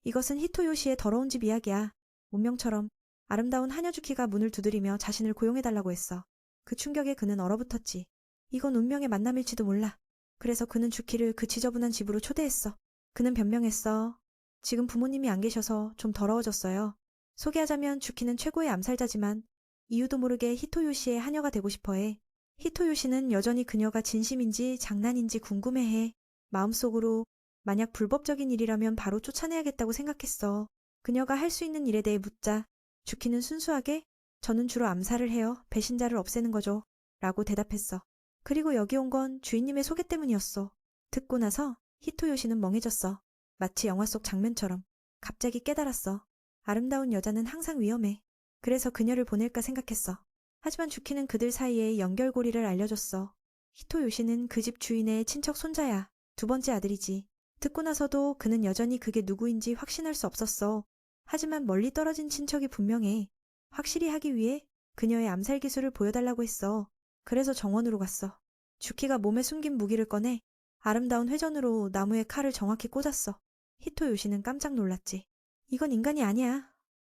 이것은 히토요시의 더러운 집 이야기야. 운명처럼 아름다운 하녀주키가 문을 두드리며 자신을 고용해달라고 했어. 그 충격에 그는 얼어붙었지. 이건 운명의 만남일지도 몰라. 그래서 그는 주키를 그 지저분한 집으로 초대했어. 그는 변명했어. 지금 부모님이 안 계셔서 좀 더러워졌어요. 소개하자면 주키는 최고의 암살자지만 이유도 모르게 히토요시의 하녀가 되고 싶어해. 히토요시는 여전히 그녀가 진심인지 장난인지 궁금해해. 마음속으로 만약 불법적인 일이라면 바로 쫓아내야겠다고 생각했어. 그녀가 할 수 있는 일에 대해 묻자 주키는 순수하게 저는 주로 암살을 해요. 배신자를 없애는 거죠. 라고 대답했어. 그리고 여기 온 건 주인님의 소개 때문이었어. 듣고 나서 히토요시는 멍해졌어. 마치 영화 속 장면처럼. 갑자기 깨달았어. 아름다운 여자는 항상 위험해. 그래서 그녀를 보낼까 생각했어. 하지만 주키는 그들 사이의 연결고리를 알려줬어. 히토요시는 그 집 주인의 친척 손자야. 두 번째 아들이지. 듣고 나서도 그는 여전히 그게 누구인지 확신할 수 없었어. 하지만 멀리 떨어진 친척이 분명해. 확실히 하기 위해 그녀의 암살 기술을 보여달라고 했어. 그래서 정원으로 갔어. 주키가 몸에 숨긴 무기를 꺼내 아름다운 회전으로 나무에 칼을 정확히 꽂았어. 히토요시는 깜짝 놀랐지. 이건 인간이 아니야.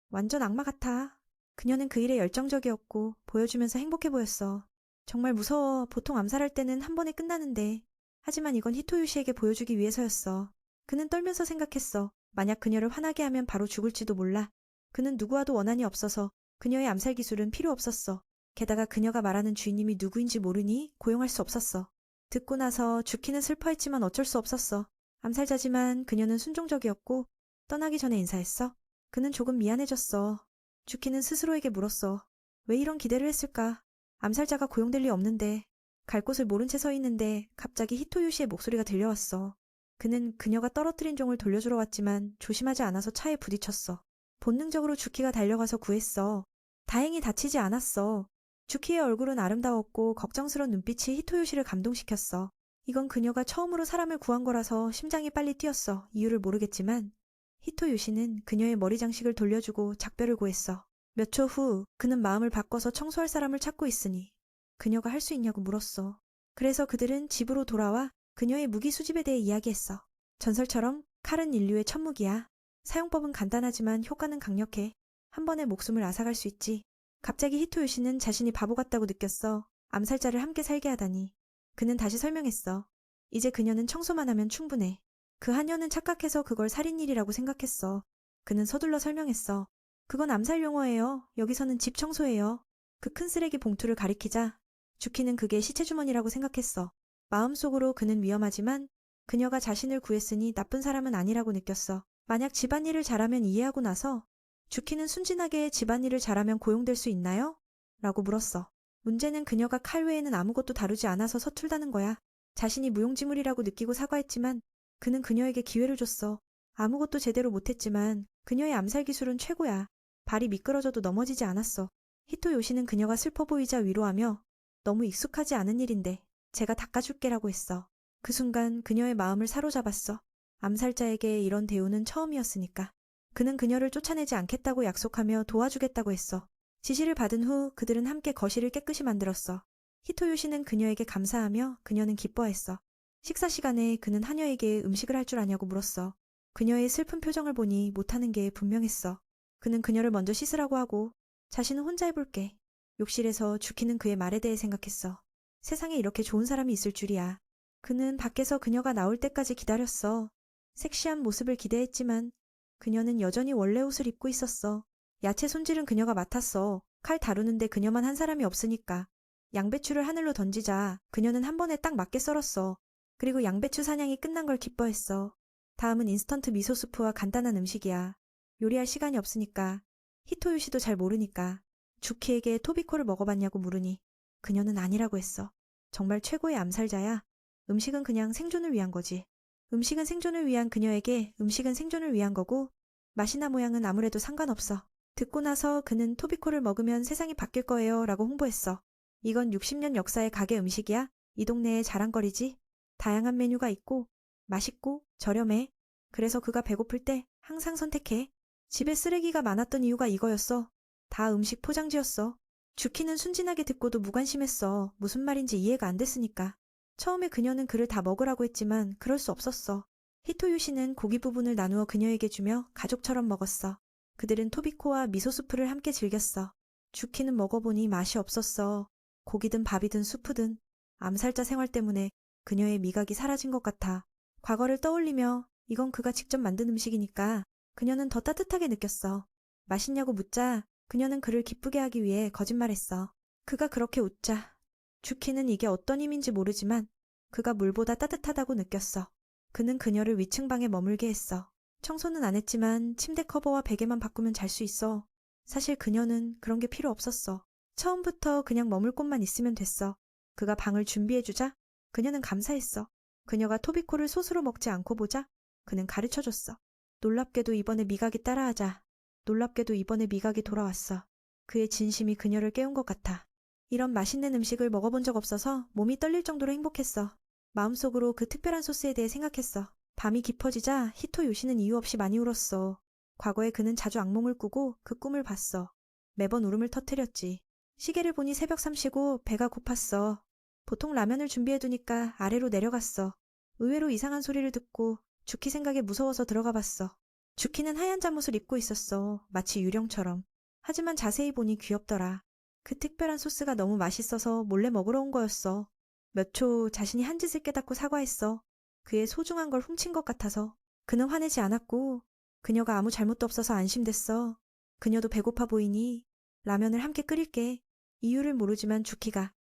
완전 악마 같아. 그녀는 그 일에 열정적이었고 보여주면서 행복해 보였어. 정말 무서워. 보통 암살할 때는 한 번에 끝나는데. 하지만 이건 히토요시에게 보여주기 위해서였어. 그는 떨면서 생각했어. 만약 그녀를 화나게 하면 바로 죽을지도 몰라. 그는 누구와도 원한이 없어서 그녀의 암살 기술은 필요 없었어. 게다가 그녀가 말하는 주인님이 누구인지 모르니 고용할 수 없었어. 듣고 나서 주키는 슬퍼했지만 어쩔 수 없었어. 암살자지만 그녀는 순종적이었고 떠나기 전에 인사했어. 그는 조금 미안해졌어. 주키는 스스로에게 물었어. 왜 이런 기대를 했을까? 암살자가 고용될 리 없는데. 갈 곳을 모른 채 서 있는데 갑자기 히토요시의 목소리가 들려왔어. 그는 그녀가 떨어뜨린 종을 돌려주러 왔지만 조심하지 않아서 차에 부딪혔어. 본능적으로 주키가 달려가서 구했어. 다행히 다치지 않았어. 주키의 얼굴은 아름다웠고 걱정스러운 눈빛이 히토요시를 감동시켰어. 이건 그녀가 처음으로 사람을 구한 거라서 심장이 빨리 뛰었어. 이유를 모르겠지만 히토요시는 그녀의 머리 장식을 돌려주고 작별을 고했어. 몇 초 후 그는 마음을 바꿔서 청소할 사람을 찾고 있으니 그녀가 할 수 있냐고 물었어. 그래서 그들은 집으로 돌아와 그녀의 무기 수집에 대해 이야기했어. 전설처럼 칼은 인류의 첫 무기야. 사용법은 간단하지만 효과는 강력해. 한 번에 목숨을 앗아갈 수 있지. 갑자기 히토요시는 자신이 바보 같다고 느꼈어. 암살자를 함께 살게 하다니. 그는 다시 설명했어. 이제 그녀는 청소만 하면 충분해. 그 하녀는 착각해서 그걸 살인일이라고 생각했어. 그는 서둘러 설명했어. 그건 암살 용어예요. 여기서는 집 청소예요. 그 큰 쓰레기 봉투를 가리키자 주키는 그게 시체 주머니라고 생각했어. 마음속으로 그는 위험하지만 그녀가 자신을 구했으니 나쁜 사람은 아니라고 느꼈어. 만약 집안일을 잘하면 이해하고 나서 주키는 순진하게 집안일을 잘하면 고용될 수 있나요? 라고 물었어. 문제는 그녀가 칼 외에는 아무것도 다루지 않아서 서툴다는 거야. 자신이 무용지물이라고 느끼고 사과했지만 그는 그녀에게 기회를 줬어. 아무것도 제대로 못했지만 그녀의 암살 기술은 최고야. 발이 미끄러져도 넘어지지 않았어. 히토요시는 그녀가 슬퍼 보이자 위로하며 너무 익숙하지 않은 일인데 제가 닦아줄게라고 했어. 그 순간 그녀의 마음을 사로잡았어. 암살자에게 이런 대우는 처음이었으니까. 그는 그녀를 쫓아내지 않겠다고 약속하며 도와주겠다고 했어. 지시를 받은 후 그들은 함께 거실을 깨끗이 만들었어. 히토요시는 그녀에게 감사하며 그녀는 기뻐했어. 식사 시간에 그는 하녀에게 음식을 할 줄 아냐고 물었어. 그녀의 슬픈 표정을 보니 못하는 게 분명했어. 그는 그녀를 먼저 씻으라고 하고 자신은 혼자 해볼게. 욕실에서 주키는 그의 말에 대해 생각했어. 세상에 이렇게 좋은 사람이 있을 줄이야. 그는 밖에서 그녀가 나올 때까지 기다렸어. 섹시한 모습을 기대했지만 그녀는 여전히 원래 옷을 입고 있었어. 야채 손질은 그녀가 맡았어. 칼 다루는데 그녀만 한 사람이 없으니까. 양배추를 하늘로 던지자 그녀는 한 번에 딱 맞게 썰었어. 그리고 양배추 사냥이 끝난 걸 기뻐했어. 다음은 인스턴트 미소 수프와 간단한 음식이야. 요리할 시간이 없으니까. 히토요시도 잘 모르니까. 주키에게 토비코를 먹어봤냐고 물으니 그녀는 아니라고 했어. 정말 최고의 암살자야. 음식은 그냥 생존을 위한 거지. 음식은 생존을 위한 그녀에게 음식은 생존을 위한 거고 맛이나 모양은 아무래도 상관없어. 듣고 나서 그는 토비코를 먹으면 세상이 바뀔 거예요 라고 홍보했어. 이건 60년 역사의 가게 음식이야. 이 동네의 자랑거리지. 다양한 메뉴가 있고 맛있고 저렴해. 그래서 그가 배고플 때 항상 선택해. 집에 쓰레기가 많았던 이유가 이거였어. 다 음식 포장지였어. 주키는 순진하게 듣고도 무관심했어. 무슨 말인지 이해가 안 됐으니까. 처음에 그녀는 그를 다 먹으라고 했지만 그럴 수 없었어. 히토요시는 고기 부분을 나누어 그녀에게 주며 가족처럼 먹었어. 그들은 토비코와 미소스프를 함께 즐겼어. 주키는 먹어보니 맛이 없었어. 고기든 밥이든 수프든 암살자 생활 때문에 그녀의 미각이 사라진 것 같아. 과거를 떠올리며 이건 그가 직접 만든 음식이니까 그녀는 더 따뜻하게 느꼈어. 맛있냐고 묻자 그녀는 그를 기쁘게 하기 위해 거짓말했어. 그가 그렇게 웃자 주키는 이게 어떤 힘인지 모르지만 그가 물보다 따뜻하다고 느꼈어. 그는 그녀를 위층 방에 머물게 했어. 청소는 안 했지만 침대 커버와 베개만 바꾸면 잘 수 있어. 사실 그녀는 그런 게 필요 없었어. 처음부터 그냥 머물 곳만 있으면 됐어. 그가 방을 준비해주자 그녀는 감사했어. 그녀가 토비코를 소스로 먹지 않고 보자 그는 가르쳐줬어. 놀랍게도 이번에 미각이 따라하자. 놀랍게도 이번에 미각이 돌아왔어. 그의 진심이 그녀를 깨운 것 같아. 이런 맛있는 음식을 먹어본 적 없어서 몸이 떨릴 정도로 행복했어. 마음속으로 그 특별한 소스에 대해 생각했어. 밤이 깊어지자 히토요시는 이유 없이 많이 울었어. 과거에 그는 자주 악몽을 꾸고 그 꿈을 봤어. 매번 울음을 터뜨렸지. 시계를 보니 새벽 3시고 배가 고팠어. 보통 라면을 준비해두니까 아래로 내려갔어. 의외로 이상한 소리를 듣고 주키 생각에 무서워서 들어가 봤어. 주키는 하얀 잠옷을 입고 있었어. 마치 유령처럼. 하지만 자세히 보니 귀엽더라. 그 특별한 소스가 너무 맛있어서 몰래 먹으러 온 거였어. 몇 초 자신이 한 짓을 깨닫고 사과했어. 그의 소중한 걸 훔친 것 같아서. 그는 화내지 않았고 그녀가 아무 잘못도 없어서 안심됐어. 그녀도 배고파 보이니 라면을 함께 끓일게. 이유를 모르지만 주키가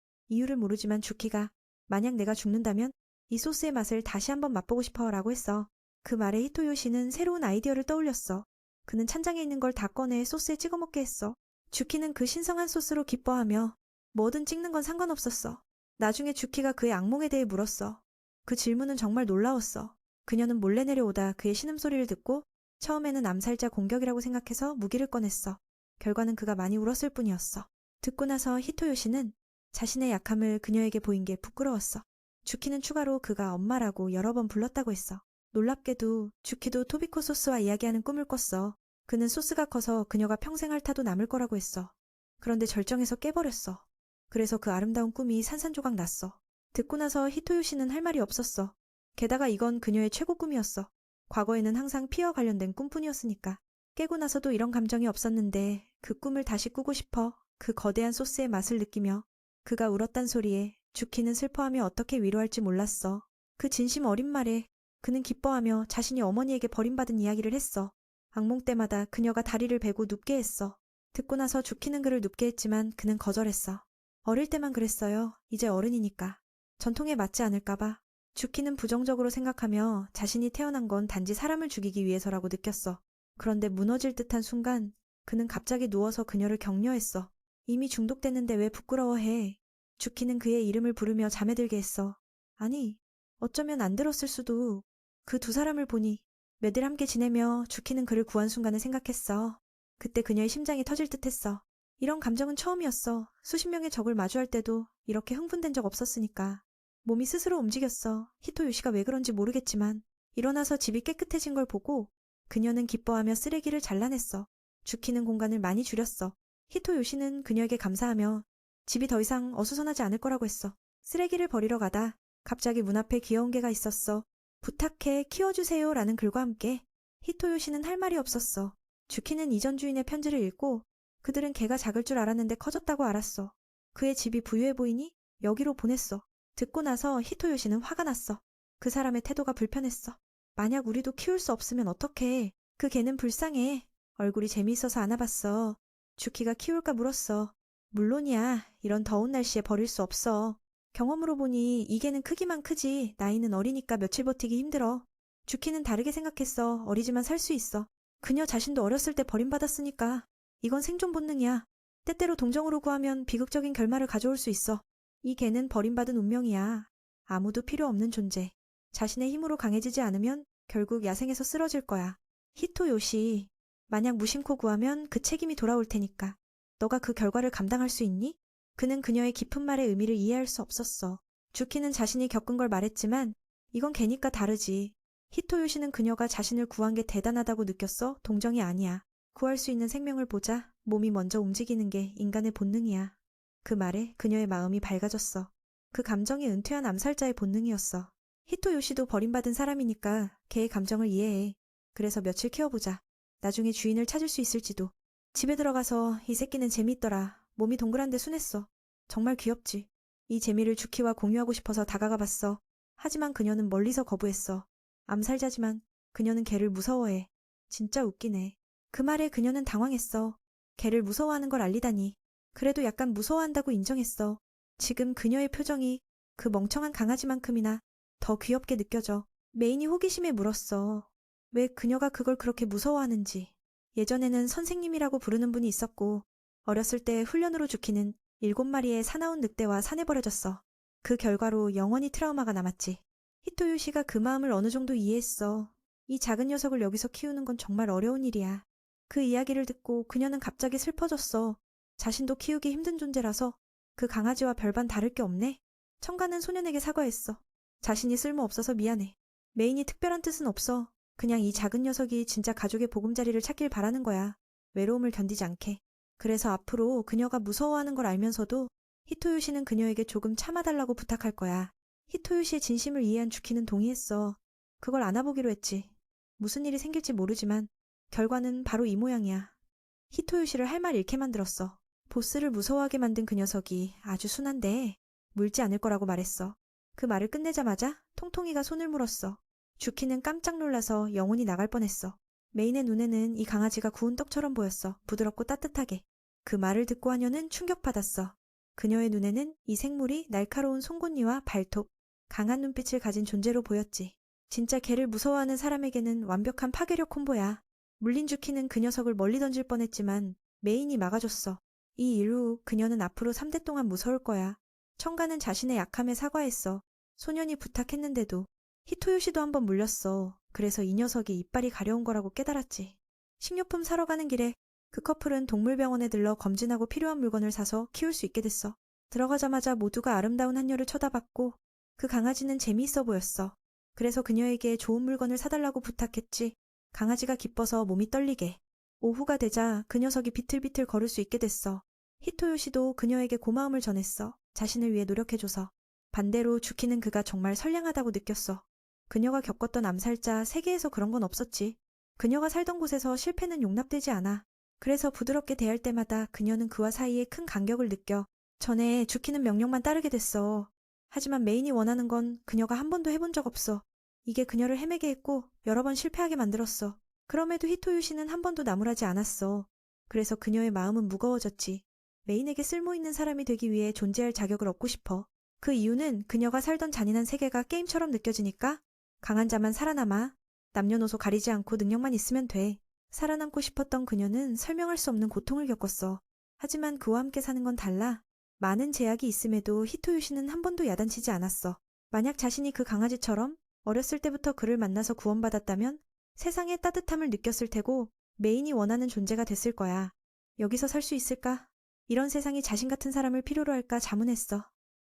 만약 내가 죽는다면 이 소스의 맛을 다시 한번 맛보고 싶어 라고 했어. 그 말에 히토요시는 새로운 아이디어를 떠올렸어. 그는 찬장에 있는 걸 다 꺼내 소스에 찍어 먹게 했어. 주키는 그 신성한 소스로 기뻐하며 뭐든 찍는 건 상관없었어. 나중에 주키가 그의 악몽에 대해 물었어. 그 질문은 정말 놀라웠어. 그녀는 몰래 내려오다 그의 신음소리를 듣고 처음에는 암살자 공격이라고 생각해서 무기를 꺼냈어. 결과는 그가 많이 울었을 뿐이었어. 듣고 나서 히토요시는 자신의 약함을 그녀에게 보인 게 부끄러웠어. 주키는 추가로 그가 엄마라고 여러 번 불렀다고 했어. 놀랍게도 주키도 토비코 소스와 이야기하는 꿈을 꿨어. 그는 소스가 커서 그녀가 평생 핥아도 남을 거라고 했어. 그런데 절정에서 깨버렸어. 그래서 그 아름다운 꿈이 산산조각 났어. 듣고 나서 히토요시는 할 말이 없었어. 게다가 이건 그녀의 최고 꿈이었어. 과거에는 항상 피와 관련된 꿈뿐이었으니까. 깨고 나서도 이런 감정이 없었는데 그 꿈을 다시 꾸고 싶어. 그 거대한 소스의 맛을 느끼며 그가 울었단 소리에 주키는 슬퍼하며 어떻게 위로할지 몰랐어. 그 진심 어린 말에 그는 기뻐하며 자신이 어머니에게 버림받은 이야기를 했어. 악몽 때마다 그녀가 다리를 베고 눕게 했어. 듣고 나서 주키는 그를 눕게 했지만 그는 거절했어. 어릴 때만 그랬어요. 이제 어른이니까. 전통에 맞지 않을까봐. 주키는 부정적으로 생각하며 자신이 태어난 건 단지 사람을 죽이기 위해서라고 느꼈어. 그런데 무너질 듯한 순간 그는 갑자기 누워서 그녀를 격려했어. 이미 중독됐는데 왜 부끄러워해. 주키는 그의 이름을 부르며 잠에 들게 했어. 아니, 어쩌면 안 들었을 수도. 그 두 사람을 보니 몇 일 함께 지내며 주키는 그를 구한 순간을 생각했어. 그때 그녀의 심장이 터질 듯했어. 이런 감정은 처음이었어. 수십 명의 적을 마주할 때도 이렇게 흥분된 적 없었으니까. 몸이 스스로 움직였어. 히토요시가 왜 그런지 모르겠지만 일어나서 집이 깨끗해진 걸 보고 그녀는 기뻐하며 쓰레기를 잘라냈어. 주키는 공간을 많이 줄였어. 히토요시는 그녀에게 감사하며 집이 더 이상 어수선하지 않을 거라고 했어. 쓰레기를 버리러 가다 갑자기 문 앞에 귀여운 개가 있었어. 부탁해 키워주세요 라는 글과 함께. 히토요시는 할 말이 없었어. 주키는 이전 주인의 편지를 읽고 그들은 개가 작을 줄 알았는데 커졌다고 알았어. 그의 집이 부유해 보이니 여기로 보냈어. 듣고 나서 히토요시는 화가 났어. 그 사람의 태도가 불편했어. 만약 우리도 키울 수 없으면 어떡해. 그 개는 불쌍해. 얼굴이 재미있어서 안아봤어. 주키가 키울까 물었어. 물론이야. 이런 더운 날씨에 버릴 수 없어. 경험으로 보니 이 개는 크기만 크지 나이는 어리니까 며칠 버티기 힘들어. 주키는 다르게 생각했어. 어리지만 살 수 있어. 그녀 자신도 어렸을 때 버림받았으니까. 이건 생존 본능이야. 때때로 동정으로 구하면 비극적인 결말을 가져올 수 있어. 이 개는 버림받은 운명이야. 아무도 필요 없는 존재. 자신의 힘으로 강해지지 않으면 결국 야생에서 쓰러질 거야. 히토요시, 만약 무심코 구하면 그 책임이 돌아올 테니까. 너가 그 결과를 감당할 수 있니? 그는 그녀의 깊은 말의 의미를 이해할 수 없었어. 주키는 자신이 겪은 걸 말했지만 이건 개니까 다르지. 히토요시는 그녀가 자신을 구한 게 대단하다고 느꼈어. 동정이 아니야. 구할 수 있는 생명을 보자. 몸이 먼저 움직이는 게 인간의 본능이야. 그 말에 그녀의 마음이 밝아졌어. 그 감정이 은퇴한 암살자의 본능이었어. 히토요시도 버림받은 사람이니까 개의 감정을 이해해. 그래서 며칠 키워보자. 나중에 주인을 찾을 수 있을지도. 집에 들어가서 이 새끼는 재미있더라. 몸이 동그란데 순했어. 정말 귀엽지. 이 재미를 주키와 공유하고 싶어서 다가가 봤어. 하지만 그녀는 멀리서 거부했어. 암살자지만 그녀는 개를 무서워해. 진짜 웃기네. 그 말에 그녀는 당황했어. 개를 무서워하는 걸 알리다니. 그래도 약간 무서워한다고 인정했어. 지금 그녀의 표정이 그 멍청한 강아지만큼이나 더 귀엽게 느껴져. 메인이 호기심에 물었어. 왜 그녀가 그걸 그렇게 무서워하는지. 예전에는 선생님이라고 부르는 분이 있었고 어렸을 때 훈련으로 주키는 7마리의 사나운 늑대와 산에 버려졌어. 그 결과로 영원히 트라우마가 남았지. 히토요시가 그 마음을 어느 정도 이해했어. 이 작은 녀석을 여기서 키우는 건 정말 어려운 일이야. 그 이야기를 듣고 그녀는 갑자기 슬퍼졌어. 자신도 키우기 힘든 존재라서 그 강아지와 별반 다를 게 없네. 청가는 소년에게 사과했어. 자신이 쓸모없어서 미안해. 메인이 특별한 뜻은 없어. 그냥 이 작은 녀석이 진짜 가족의 보금자리를 찾길 바라는 거야. 외로움을 견디지 않게. 그래서 앞으로 그녀가 무서워하는 걸 알면서도 히토요시는 그녀에게 조금 참아달라고 부탁할 거야. 히토요시의 진심을 이해한 주키는 동의했어. 그걸 안아보기로 했지. 무슨 일이 생길지 모르지만 결과는 바로 이 모양이야. 히토요시를 할 말 잃게 만들었어. 보스를 무서워하게 만든 그 녀석이 아주 순한데 물지 않을 거라고 말했어. 그 말을 끝내자마자 통통이가 손을 물었어. 주키는 깜짝 놀라서 영혼이 나갈 뻔했어. 메인의 눈에는 이 강아지가 구운 떡처럼 보였어. 부드럽고 따뜻하게. 그 말을 듣고 하녀는 충격받았어. 그녀의 눈에는 이 생물이 날카로운 송곳니와 발톱, 강한 눈빛을 가진 존재로 보였지. 진짜 개를 무서워하는 사람에게는 완벽한 파괴력 콤보야. 물린 주키는 그 녀석을 멀리 던질 뻔했지만 메인이 막아줬어. 이 일 후 그녀는 앞으로 3대 동안 무서울 거야. 청가는 자신의 약함에 사과했어. 소년이 부탁했는데도. 히토요시도 한번 물렸어. 그래서 이 녀석이 이빨이 가려운 거라고 깨달았지. 식료품 사러 가는 길에 그 커플은 동물병원에 들러 검진하고 필요한 물건을 사서 키울 수 있게 됐어. 들어가자마자 모두가 아름다운 한녀를 쳐다봤고 그 강아지는 재미있어 보였어. 그래서 그녀에게 좋은 물건을 사달라고 부탁했지. 강아지가 기뻐서 몸이 떨리게. 오후가 되자 그 녀석이 비틀비틀 걸을 수 있게 됐어. 히토요시도 그녀에게 고마움을 전했어. 자신을 위해 노력해줘서. 반대로 주키는 그가 정말 선량하다고 느꼈어. 그녀가 겪었던 암살자 세계에서 그런 건 없었지. 그녀가 살던 곳에서 실패는 용납되지 않아. 그래서 부드럽게 대할 때마다 그녀는 그와 사이에 큰 간격을 느껴. 전에 주키는 명령만 따르게 됐어. 하지만 메인이 원하는 건 그녀가 한 번도 해본 적 없어. 이게 그녀를 헤매게 했고 여러 번 실패하게 만들었어. 그럼에도 히토요시는 한 번도 나무라지 않았어. 그래서 그녀의 마음은 무거워졌지. 메인에게 쓸모있는 사람이 되기 위해 존재할 자격을 얻고 싶어. 그 이유는 그녀가 살던 잔인한 세계가 게임처럼 느껴지니까. 강한 자만 살아남아. 남녀노소 가리지 않고 능력만 있으면 돼. 살아남고 싶었던 그녀는 설명할 수 없는 고통을 겪었어. 하지만 그와 함께 사는 건 달라. 많은 제약이 있음에도 히토요시는 한 번도 야단치지 않았어. 만약 자신이 그 강아지처럼 어렸을 때부터 그를 만나서 구원받았다면 세상의 따뜻함을 느꼈을 테고 메인이 원하는 존재가 됐을 거야. 여기서 살 수 있을까? 이런 세상이 자신 같은 사람을 필요로 할까 자문했어.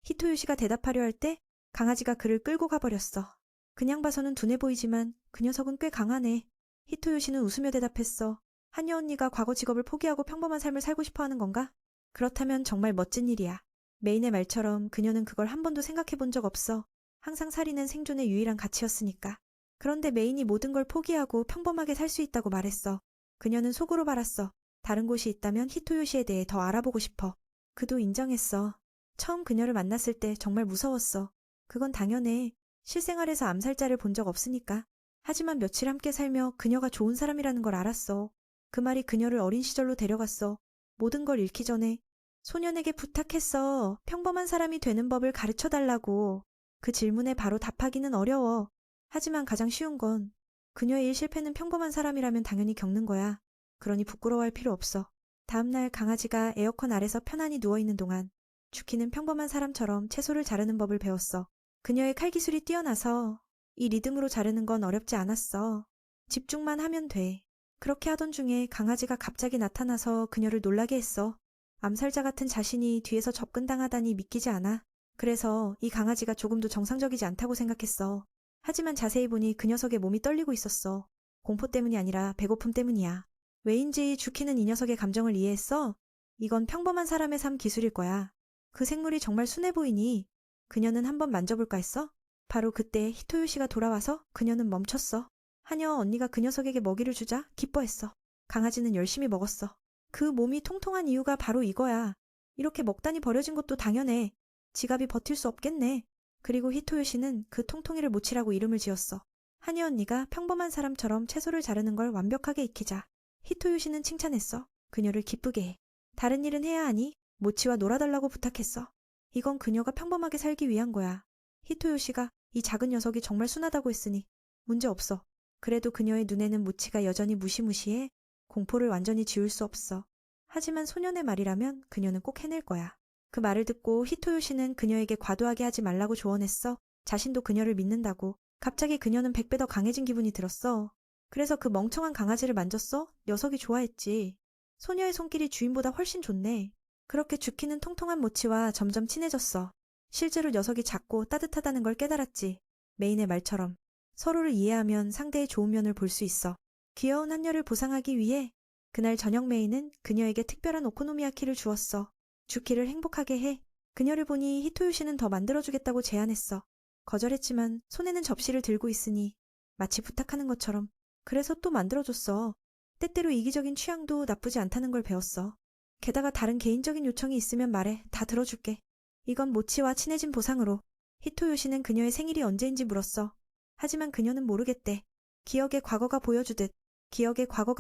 히토요시가 대답하려 할 때 강아지가 그를 끌고 가버렸어. 그냥 봐서는 둔해 보이지만 그 녀석은 꽤 강하네. 히토요시는 웃으며 대답했어. 한여 언니가 과거 직업을 포기하고 평범한 삶을 살고 싶어 하는 건가? 그렇다면 정말 멋진 일이야. 메인의 말처럼 그녀는 그걸 한 번도 생각해 본 적 없어. 항상 살인은 생존의 유일한 가치였으니까. 그런데 메인이 모든 걸 포기하고 평범하게 살 수 있다고 말했어. 그녀는 속으로 말았어. 다른 곳이 있다면 히토요시에 대해 더 알아보고 싶어. 그도 인정했어. 처음 그녀를 만났을 때 정말 무서웠어. 그건 당연해. 실생활에서 암살자를 본 적 없으니까. 하지만 며칠 함께 살며 그녀가 좋은 사람이라는 걸 알았어. 그 말이 그녀를 어린 시절로 데려갔어. 모든 걸 잃기 전에 소년에게 부탁했어. 평범한 사람이 되는 법을 가르쳐달라고. 그 질문에 바로 답하기는 어려워. 하지만 가장 쉬운 건 그녀의 일 실패는 평범한 사람이라면 당연히 겪는 거야. 그러니 부끄러워할 필요 없어. 다음날 강아지가 에어컨 아래서 편안히 누워있는 동안 주키는 평범한 사람처럼 채소를 자르는 법을 배웠어. 그녀의 칼 기술이 뛰어나서 이 리듬으로 자르는 건 어렵지 않았어. 집중만 하면 돼. 그렇게 하던 중에 강아지가 갑자기 나타나서 그녀를 놀라게 했어. 암살자 같은 자신이 뒤에서 접근당하다니 믿기지 않아. 그래서 이 강아지가 조금도 정상적이지 않다고 생각했어. 하지만 자세히 보니 그 녀석의 몸이 떨리고 있었어. 공포 때문이 아니라 배고픔 때문이야. 왜인지 주키는 이 녀석의 감정을 이해했어. 이건 평범한 사람의 삶 기술일 거야. 그 생물이 정말 순해 보이니 그녀는 한번 만져볼까 했어. 바로 그때 히토요시가 돌아와서 그녀는 멈췄어. 하녀 언니가 그 녀석에게 먹이를 주자 기뻐했어. 강아지는 열심히 먹었어. 그 몸이 통통한 이유가 바로 이거야. 이렇게 먹다니 버려진 것도 당연해. 지갑이 버틸 수 없겠네. 그리고 히토요시는 그 통통이를 모치라고 이름을 지었어. 하녀 언니가 평범한 사람처럼 채소를 자르는 걸 완벽하게 익히자. 히토요시는 칭찬했어. 그녀를 기쁘게 해. 다른 일은 해야 하니 모치와 놀아달라고 부탁했어. 이건 그녀가 평범하게 살기 위한 거야. 히토요시가 이 작은 녀석이 정말 순하다고 했으니 문제 없어. 그래도 그녀의 눈에는 모치가 여전히 무시무시해 공포를 완전히 지울 수 없어. 하지만 소년의 말이라면 그녀는 꼭 해낼 거야. 그 말을 듣고 히토요시는 그녀에게 과도하게 하지 말라고 조언했어. 자신도 그녀를 믿는다고. 갑자기 그녀는 100배 더 강해진 기분이 들었어. 그래서 그 멍청한 강아지를 만졌어? 녀석이 좋아했지. 소녀의 손길이 주인보다 훨씬 좋네. 그렇게 주키는 통통한 모치와 점점 친해졌어. 실제로 녀석이 작고 따뜻하다는 걸 깨달았지. 메인의 말처럼. 서로를 이해하면 상대의 좋은 면을 볼 수 있어. 귀여운 한녀를 보상하기 위해 그날 저녁 메인은 그녀에게 특별한 오코노미야키를 주었어. 주키를 행복하게 해. 그녀를 보니 히토요시는 더 만들어주겠다고 제안했어. 거절했지만 손에는 접시를 들고 있으니 마치 부탁하는 것처럼. 그래서 또 만들어줬어. 때때로 이기적인 취향도 나쁘지 않다는 걸 배웠어. 게다가 다른 개인적인 요청이 있으면 말해. 다 들어줄게. 이건 모치와 친해진 보상으로. 히토요시는 그녀의 생일이 언제인지 물었어. 하지만 그녀는 모르겠대. 기억의 과거가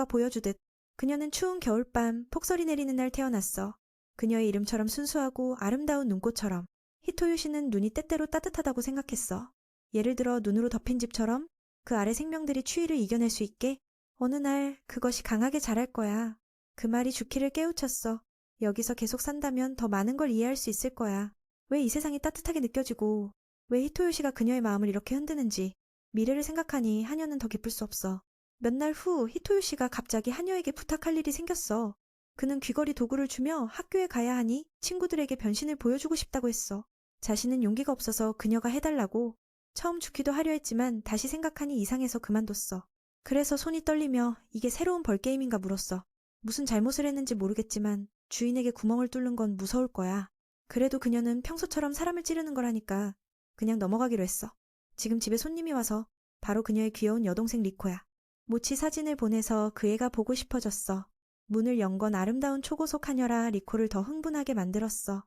보여주듯. 그녀는 추운 겨울밤 폭설이 내리는 날 태어났어. 그녀의 이름처럼 순수하고 아름다운 눈꽃처럼. 히토요시는 눈이 때때로 따뜻하다고 생각했어. 예를 들어 눈으로 덮인 집처럼 그 아래 생명들이 추위를 이겨낼 수 있게. 어느 날 그것이 강하게 자랄 거야. 그 말이 주키를 깨우쳤어. 여기서 계속 산다면 더 많은 걸 이해할 수 있을 거야. 왜 이 세상이 따뜻하게 느껴지고 왜 히토요시가 그녀의 마음을 이렇게 흔드는지. 미래를 생각하니 하녀는 더 기쁠 수 없어. 몇 날 후 히토요시가 갑자기 하녀에게 부탁할 일이 생겼어. 그는 귀걸이 도구를 주며 학교에 가야 하니 친구들에게 변신을 보여주고 싶다고 했어. 자신은 용기가 없어서 그녀가 해달라고. 처음 주키도 하려 했지만 다시 생각하니 이상해서 그만뒀어. 그래서 손이 떨리며 이게 새로운 벌게임인가 물었어. 무슨 잘못을 했는지 모르겠지만 주인에게 구멍을 뚫는 건 무서울 거야. 그래도 그녀는 평소처럼 사람을 찌르는 걸 하니까 그냥 넘어가기로 했어. 지금 집에 손님이 와서 바로 그녀의 귀여운 여동생 리코야. 모치 사진을 보내서 그 애가 보고 싶어졌어. 문을 연 건 아름다운 초고속 하녀라 리코를 더 흥분하게 만들었어.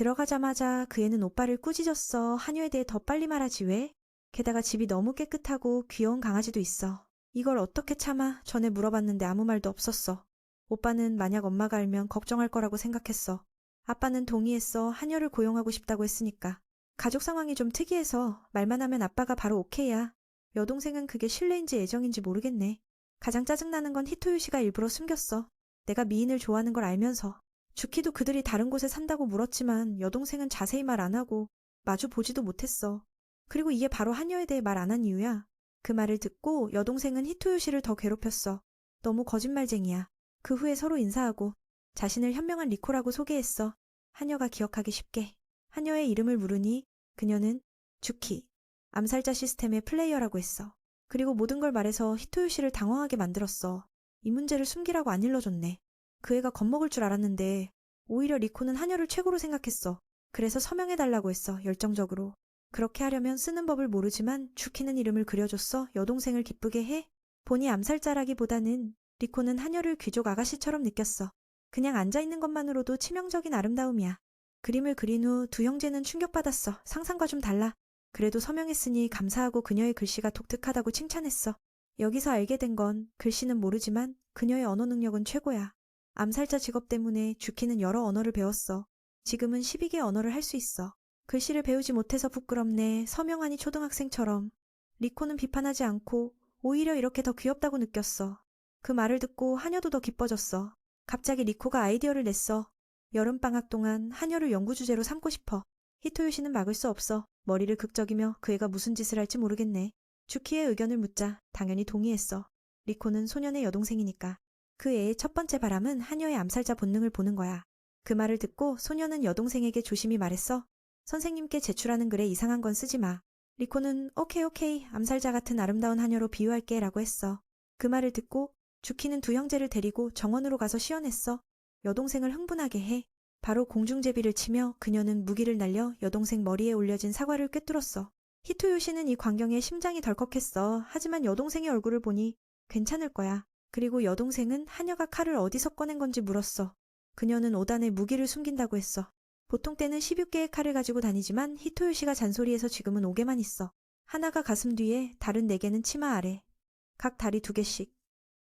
들어가자마자 그 애는 오빠를 꾸짖었어. 하녀에 대해 더 빨리 말하지 왜? 게다가 집이 너무 깨끗하고 귀여운 강아지도 있어. 이걸 어떻게 참아? 전에 물어봤는데 아무 말도 없었어. 오빠는 만약 엄마가 알면 걱정할 거라고 생각했어. 아빠는 동의했어. 하녀를 고용하고 싶다고 했으니까. 가족 상황이 좀 특이해서 말만 하면 아빠가 바로 오케이야. 여동생은 그게 신뢰인지 애정인지 모르겠네. 가장 짜증나는 건 히토요시가 일부러 숨겼어. 내가 미인을 좋아하는 걸 알면서. 주키도 그들이 다른 곳에 산다고 물었지만 여동생은 자세히 말 안 하고 마주 보지도 못했어. 그리고 이게 바로 하녀에 대해 말 안 한 이유야. 그 말을 듣고 여동생은 히토요시를 더 괴롭혔어. 너무 거짓말쟁이야. 그 후에 서로 인사하고 자신을 현명한 리코라고 소개했어. 하녀가 기억하기 쉽게. 하녀의 이름을 물으니 그녀는 주키, 암살자 시스템의 플레이어라고 했어. 그리고 모든 걸 말해서 히토요시를 당황하게 만들었어. 이 문제를 숨기라고 안 일러줬네. 그 애가 겁먹을 줄 알았는데 오히려 리코는 하녀를 최고로 생각했어. 그래서 서명해달라고 했어. 열정적으로. 그렇게 하려면 쓰는 법을 모르지만 주키는 이름을 그려줬어. 여동생을 기쁘게 해. 본이 암살자라기보다는 리코는 하녀를 귀족 아가씨처럼 느꼈어. 그냥 앉아있는 것만으로도 치명적인 아름다움이야. 그림을 그린 후 두 형제는 충격받았어. 상상과 좀 달라. 그래도 서명했으니 감사하고 그녀의 글씨가 독특하다고 칭찬했어. 여기서 알게 된 건 글씨는 모르지만 그녀의 언어 능력은 최고야. 암살자 직업 때문에 주키는 여러 언어를 배웠어. 지금은 12개 언어를 할 수 있어. 글씨를 배우지 못해서 부끄럽네. 서명하니 초등학생처럼. 리코는 비판하지 않고 오히려 이렇게 더 귀엽다고 느꼈어. 그 말을 듣고 하녀도 더 기뻐졌어. 갑자기 리코가 아이디어를 냈어. 여름방학 동안 하녀를 연구 주제로 삼고 싶어. 히토요시는 막을 수 없어. 머리를 극적이며 그 애가 무슨 짓을 할지 모르겠네. 주키의 의견을 묻자 당연히 동의했어. 리코는 소년의 여동생이니까. 그 애의 첫 번째 바람은 하녀의 암살자 본능을 보는 거야. 그 말을 듣고 소년은 여동생에게 조심히 말했어. 선생님께 제출하는 글에 이상한 건 쓰지 마. 리코는 오케이 암살자 같은 아름다운 하녀로 비유할게 라고 했어. 그 말을 듣고 주키는 두 형제를 데리고 정원으로 가서 시연했어. 여동생을 흥분하게 해. 바로 공중제비를 치며 그녀는 무기를 날려 여동생 머리에 올려진 사과를 꿰뚫었어. 히토요시는 이 광경에 심장이 덜컥했어. 하지만 여동생의 얼굴을 보니 괜찮을 거야. 그리고 여동생은 하녀가 칼을 어디서 꺼낸 건지 물었어. 그녀는 오단에 무기를 숨긴다고 했어. 보통 때는 16개의 칼을 가지고 다니지만 히토요시가 잔소리해서 지금은 5개만 있어. 하나가 가슴 뒤에, 다른 4개는 치마 아래. 각 다리 2개씩.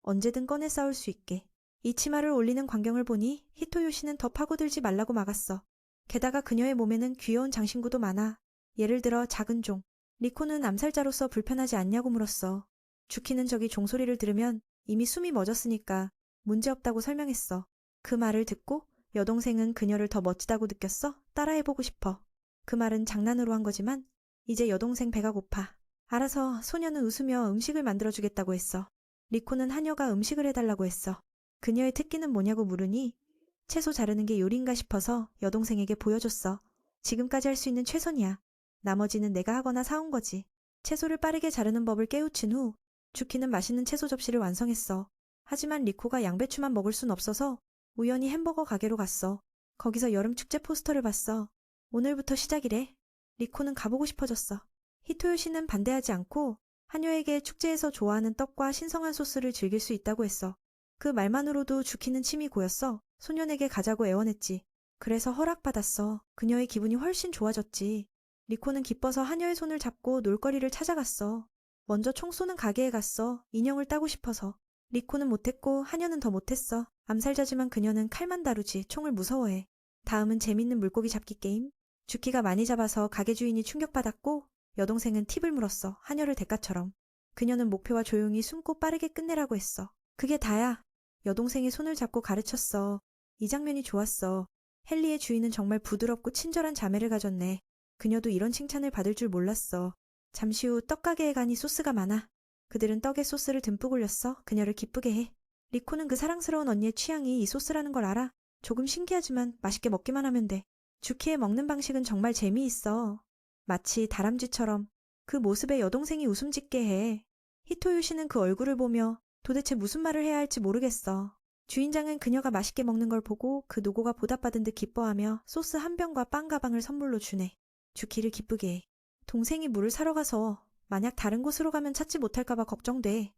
언제든 꺼내 싸울 수 있게. 이 치마를 올리는 광경을 보니 히토요시는 더 파고들지 말라고 막았어. 게다가 그녀의 몸에는 귀여운 장신구도 많아. 예를 들어 작은 종. 리코는 암살자로서 불편하지 않냐고 물었어. 주키는 저기 종소리를 들으면 이미 숨이 멎었으니까 문제없다고 설명했어. 그 말을 듣고 여동생은 그녀를 더 멋지다고 느꼈어. 따라해보고 싶어. 그 말은 장난으로 한 거지만 이제 여동생 배가 고파. 알아서 소녀는 웃으며 음식을 만들어주겠다고 했어. 리코는 하녀가 음식을 해달라고 했어. 그녀의 특기는 뭐냐고 물으니 채소 자르는 게 요리인가 싶어서 여동생에게 보여줬어. 지금까지 할 수 있는 최선이야. 나머지는 내가 하거나 사온 거지. 채소를 빠르게 자르는 법을 깨우친 후 주키는 맛있는 채소 접시를 완성했어. 하지만 리코가 양배추만 먹을 순 없어서 우연히 햄버거 가게로 갔어. 거기서 여름 축제 포스터를 봤어. 오늘부터 시작이래. 리코는 가보고 싶어졌어. 히토요시는 반대하지 않고 하녀에게 축제에서 좋아하는 떡과 신성한 소스를 즐길 수 있다고 했어. 그 말만으로도 주키는 침이 고였어. 소년에게 가자고 애원했지. 그래서 허락받았어. 그녀의 기분이 훨씬 좋아졌지. 리코는 기뻐서 하녀의 손을 잡고 놀거리를 찾아갔어. 먼저 총 쏘는 가게에 갔어. 인형을 따고 싶어서. 리코는 못했고 하녀는 더 못했어. 암살자지만 그녀는 칼만 다루지 총을 무서워해. 다음은 재밌는 물고기 잡기 게임. 주키가 많이 잡아서 가게 주인이 충격받았고 여동생은 팁을 물었어. 하녀를 대가처럼. 그녀는 목표와 조용히 숨고 빠르게 끝내라고 했어. 그게 다야. 여동생이 손을 잡고 가르쳤어. 이 장면이 좋았어. 헨리의 주인은 정말 부드럽고 친절한 자매를 가졌네. 그녀도 이런 칭찬을 받을 줄 몰랐어. 잠시 후 떡가게에 가니 소스가 많아. 그들은 떡에 소스를 듬뿍 올렸어. 그녀를 기쁘게 해. 리코는 그 사랑스러운 언니의 취향이 이 소스라는 걸 알아. 조금 신기하지만 맛있게 먹기만 하면 돼. 주키의 먹는 방식은 정말 재미있어. 마치 다람쥐처럼. 그 모습에 여동생이 웃음 짓게 해. 히토요시는 그 얼굴을 보며 도대체 무슨 말을 해야 할지 모르겠어. 주인장은 그녀가 맛있게 먹는 걸 보고 그 노고가 보답받은 듯 기뻐하며 소스 한 병과 빵 가방을 선물로 주네. 주키를 기쁘게 해. 동생이 물을 사러 가서 만약 다른 곳으로 가면 찾지 못할까봐 걱정돼.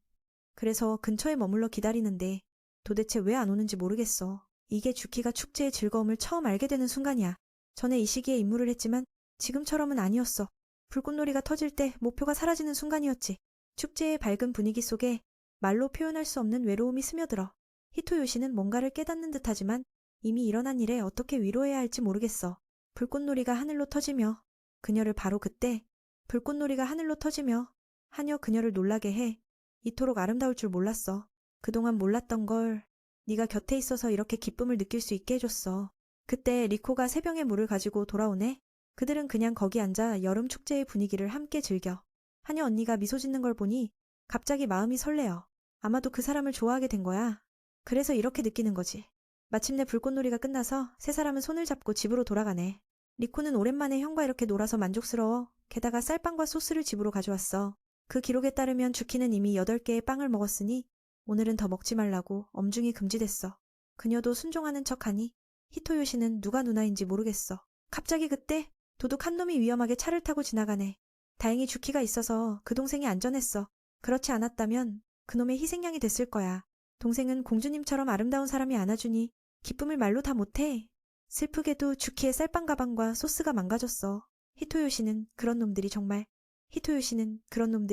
그래서 근처에 머물러 기다리는데 도대체 왜 안 오는지 모르겠어. 이게 주키가 축제의 즐거움을 처음 알게 되는 순간이야. 전에 이 시기에 임무를 했지만 지금처럼은 아니었어. 불꽃놀이가 터질 때 목표가 사라지는 순간이었지. 축제의 밝은 분위기 속에 말로 표현할 수 없는 외로움이 스며들어. 히토요시는 뭔가를 깨닫는 듯하지만 이미 일어난 일에 어떻게 위로해야 할지 모르겠어. 불꽃놀이가 하늘로 터지며 그녀를 바로 그때 불꽃놀이가 하늘로 터지며 하녀 그녀를 놀라게 해. 이토록 아름다울 줄 몰랐어. 그동안 몰랐던 걸 네가 곁에 있어서 이렇게 기쁨을 느낄 수 있게 해줬어. 그때 리코가 세 병의 물을 가지고 돌아오네. 그들은 그냥 거기 앉아 여름 축제의 분위기를 함께 즐겨. 하녀 언니가 미소 짓는 걸 보니 갑자기 마음이 설레어. 아마도 그 사람을 좋아하게 된 거야. 그래서 이렇게 느끼는 거지. 마침내 불꽃놀이가 끝나서 세 사람은 손을 잡고 집으로 돌아가네. 리코는 오랜만에 형과 이렇게 놀아서 만족스러워. 게다가 쌀빵과 소스를 집으로 가져왔어. 그 기록에 따르면 주키는 이미 8개의 빵을 먹었으니 오늘은 더 먹지 말라고 엄중히 금지됐어. 그녀도 순종하는 척하니 히토요시는 누가 누나인지 모르겠어. 갑자기 그때 도둑 한 놈이 위험하게 차를 타고 지나가네. 다행히 주키가 있어서 그 동생이 안전했어. 그렇지 않았다면 그놈의 희생양이 됐을 거야. 동생은 공주님처럼 아름다운 사람이 안아주니 기쁨을 말로 다 못해. 슬프게도 주키의 쌀빵 가방과 소스가 망가졌어. 히토요시는 그런 놈들이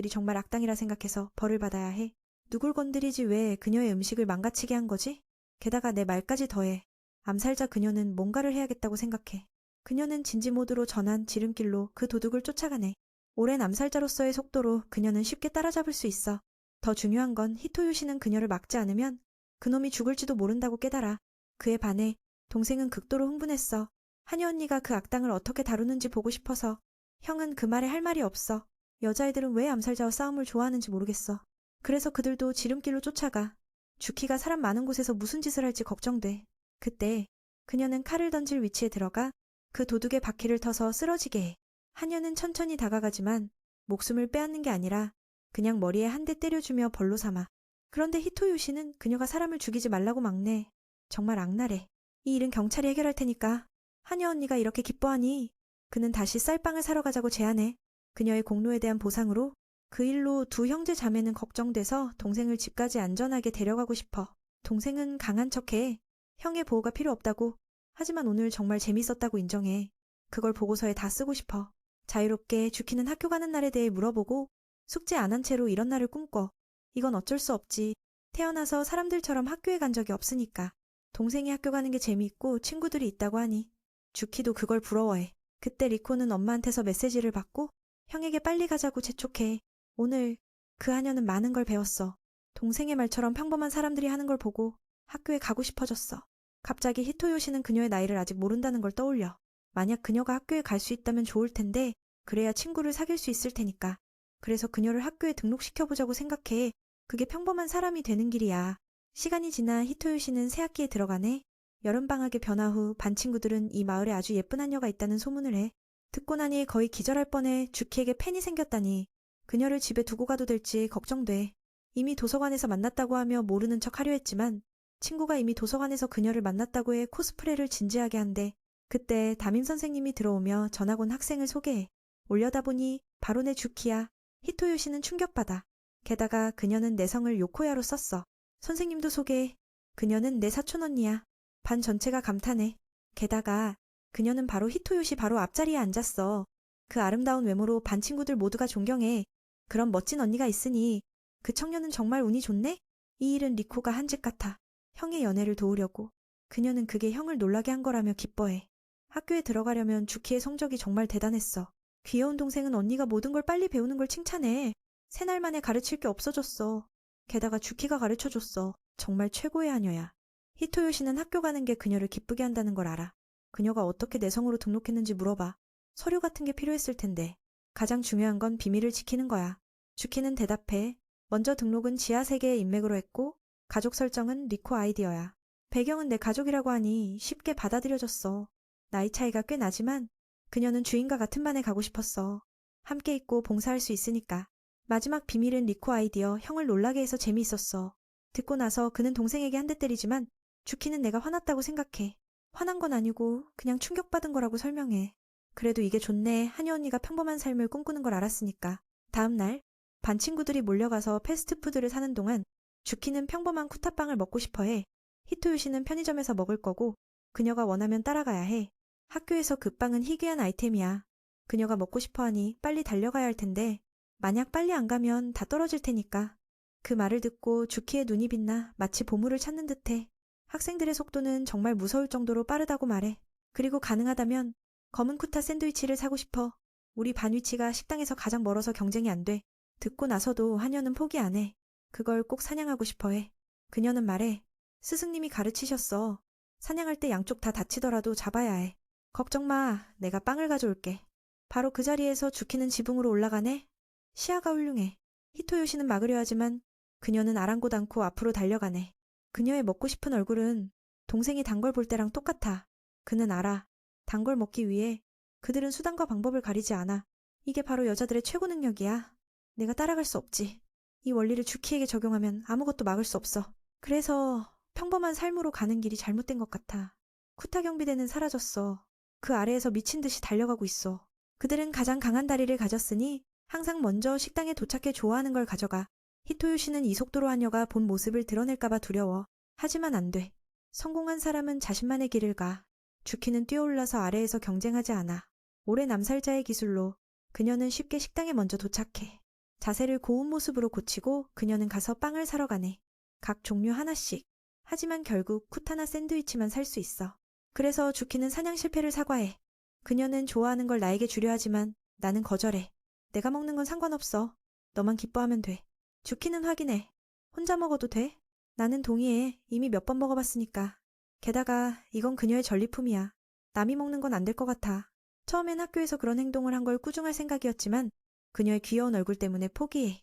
정말 악당이라 생각해서 벌을 받아야 해. 누굴 건드리지 왜 그녀의 음식을 망가치게 한 거지? 게다가 내 말까지 더해. 암살자 그녀는 뭔가를 해야겠다고 생각해. 그녀는 진지 모드로 전환 지름길로 그 도둑을 쫓아가네. 오랜 암살자로서의 속도로 그녀는 쉽게 따라잡을 수 있어. 더 중요한 건 히토요시는 그녀를 막지 않으면 그놈이 죽을지도 모른다고 깨달아. 그에 반해 동생은 극도로 흥분했어. 하녀 언니가 그 악당을 어떻게 다루는지 보고 싶어서. 형은 그 말에 할 말이 없어. 여자애들은 왜 암살자와 싸움을 좋아하는지 모르겠어. 그래서 그들도 지름길로 쫓아가. 주키가 사람 많은 곳에서 무슨 짓을 할지 걱정돼. 그때 그녀는 칼을 던질 위치에 들어가 그 도둑의 바퀴를 터서 쓰러지게 해. 하녀는 천천히 다가가지만 목숨을 빼앗는 게 아니라 그냥 머리에 한 대 때려주며 벌로 삼아. 그런데 히토요시는 그녀가 사람을 죽이지 말라고 막네. 정말 악랄해. 이 일은 경찰이 해결할 테니까. 하녀 언니가 이렇게 기뻐하니 그는 다시 쌀빵을 사러 가자고 제안해. 그녀의 공로에 대한 보상으로 그 일로 두 형제 자매는 걱정돼서 동생을 집까지 안전하게 데려가고 싶어. 동생은 강한 척해. 형의 보호가 필요 없다고. 하지만 오늘 정말 재밌었다고 인정해. 그걸 보고서에 다 쓰고 싶어. 자유롭게 주키는 학교 가는 날에 대해 물어보고 숙제 안 한 채로 이런 날을 꿈꿔. 이건 어쩔 수 없지. 태어나서 사람들처럼 학교에 간 적이 없으니까. 동생이 학교 가는 게 재미있고 친구들이 있다고 하니 주키도 그걸 부러워해. 그때 리코는 엄마한테서 메시지를 받고 형에게 빨리 가자고 재촉해. 오늘 그 하녀는 많은 걸 배웠어. 동생의 말처럼 평범한 사람들이 하는 걸 보고 학교에 가고 싶어졌어. 갑자기 히토요시는 그녀의 나이를 아직 모른다는 걸 떠올려. 만약 그녀가 학교에 갈 수 있다면 좋을 텐데 그래야 친구를 사귈 수 있을 테니까. 그래서 그녀를 학교에 등록시켜보자고 생각해. 그게 평범한 사람이 되는 길이야. 시간이 지나 히토요시는 새 학기에 들어가네. 여름방학의 변화 후 반 친구들은 이 마을에 아주 예쁜 하녀가 있다는 소문을 해. 듣고 나니 거의 기절할 뻔해. 주키에게 팬이 생겼다니. 그녀를 집에 두고 가도 될지 걱정돼. 이미 도서관에서 만났다고 하며 모르는 척 하려 했지만 친구가 이미 도서관에서 그녀를 만났다고 해 코스프레를 진지하게 한대. 그때 담임 선생님이 들어오며 전학 온 학생을 소개해. 올려다보니 바로 내 주키야. 히토요시는 충격받아. 게다가 그녀는 내 성을 요코야로 썼어. 선생님도 소개해. 그녀는 내 사촌 언니야. 반 전체가 감탄해. 게다가 그녀는 바로 히토요시 바로 앞자리에 앉았어. 그 아름다운 외모로 반 친구들 모두가 존경해. 그런 멋진 언니가 있으니 그 청년은 정말 운이 좋네? 이 일은 리코가 한 짓 같아. 형의 연애를 도우려고. 그녀는 그게 형을 놀라게 한 거라며 기뻐해. 학교에 들어가려면 주키의 성적이 정말 대단했어. 귀여운 동생은 언니가 모든 걸 빨리 배우는 걸 칭찬해. 세 날 만에 가르칠 게 없어졌어. 게다가 주키가 가르쳐줬어. 정말 최고의 하녀야. 히토요시는 학교 가는 게 그녀를 기쁘게 한다는 걸 알아. 그녀가 어떻게 내 성으로 등록했는지 물어봐. 서류 같은 게 필요했을 텐데. 가장 중요한 건 비밀을 지키는 거야. 주키는 대답해. 먼저 등록은 지하 세계의 인맥으로 했고 가족 설정은 리코 아이디어야. 배경은 내 가족이라고 하니 쉽게 받아들여졌어. 나이 차이가 꽤 나지만 그녀는 주인과 같은 반에 가고 싶었어. 함께 있고 봉사할 수 있으니까. 마지막 비밀은 리코 아이디어. 형을 놀라게 해서 재미있었어. 듣고 나서 그는 동생에게 한 대 때리지만 주키는 내가 화났다고 생각해. 화난 건 아니고 그냥 충격받은 거라고 설명해. 그래도 이게 좋네. 하녀 언니가 평범한 삶을 꿈꾸는 걸 알았으니까. 다음 날 반 친구들이 몰려가서 패스트푸드를 사는 동안 주키는 평범한 쿠타빵을 먹고 싶어해. 히토요시는 편의점에서 먹을 거고 그녀가 원하면 따라가야 해. 학교에서 그 빵은 희귀한 아이템이야. 그녀가 먹고 싶어하니 빨리 달려가야 할 텐데 만약 빨리 안 가면 다 떨어질 테니까. 그 말을 듣고 주키의 눈이 빛나 마치 보물을 찾는 듯해. 학생들의 속도는 정말 무서울 정도로 빠르다고 말해. 그리고 가능하다면 검은 쿠타 샌드위치를 사고 싶어. 우리 반 위치가 식당에서 가장 멀어서 경쟁이 안 돼. 듣고 나서도 하녀는 포기 안 해. 그걸 꼭 사냥하고 싶어 해. 그녀는 말해. 스승님이 가르치셨어. 사냥할 때 양쪽 다 다치더라도 잡아야 해. 걱정 마. 내가 빵을 가져올게. 바로 그 자리에서 주키는 지붕으로 올라가네. 시야가 훌륭해. 히토요시는 막으려 하지만 그녀는 아랑곳 않고 앞으로 달려가네. 그녀의 먹고 싶은 얼굴은 동생이 단 걸 볼 때랑 똑같아. 그는 알아. 단 걸 먹기 위해 그들은 수단과 방법을 가리지 않아. 이게 바로 여자들의 최고 능력이야. 내가 따라갈 수 없지. 이 원리를 주키에게 적용하면 아무것도 막을 수 없어. 그래서 평범한 삶으로 가는 길이 잘못된 것 같아. 쿠타 경비대는 사라졌어. 그 아래에서 미친 듯이 달려가고 있어. 그들은 가장 강한 다리를 가졌으니 항상 먼저 식당에 도착해 좋아하는 걸 가져가. 히토요시는 이 속도로 하녀가 본 모습을 드러낼까봐 두려워. 하지만 안 돼. 성공한 사람은 자신만의 길을 가. 주키는 뛰어올라서 아래에서 경쟁하지 않아. 오래 남살자의 기술로 그녀는 쉽게 식당에 먼저 도착해. 자세를 고운 모습으로 고치고 그녀는 가서 빵을 사러 가네. 각 종류 하나씩. 하지만 결국 쿠타나 샌드위치만 살 수 있어. 그래서 주키는 사냥 실패를 사과해. 그녀는 좋아하는 걸 나에게 주려 하지만 나는 거절해. 내가 먹는 건 상관없어. 너만 기뻐하면 돼. 주키는 확인해. 혼자 먹어도 돼? 나는 동의해. 이미 몇 번 먹어봤으니까. 게다가 이건 그녀의 전리품이야. 남이 먹는 건 안 될 것 같아. 처음엔 학교에서 그런 행동을 한 걸 꾸중할 생각이었지만 그녀의 귀여운 얼굴 때문에 포기해.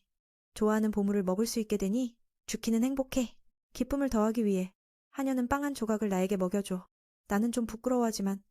좋아하는 보물을 먹을 수 있게 되니 주키는 행복해. 기쁨을 더하기 위해 하녀는 빵 한 조각을 나에게 먹여줘. 나는 좀 부끄러워하지만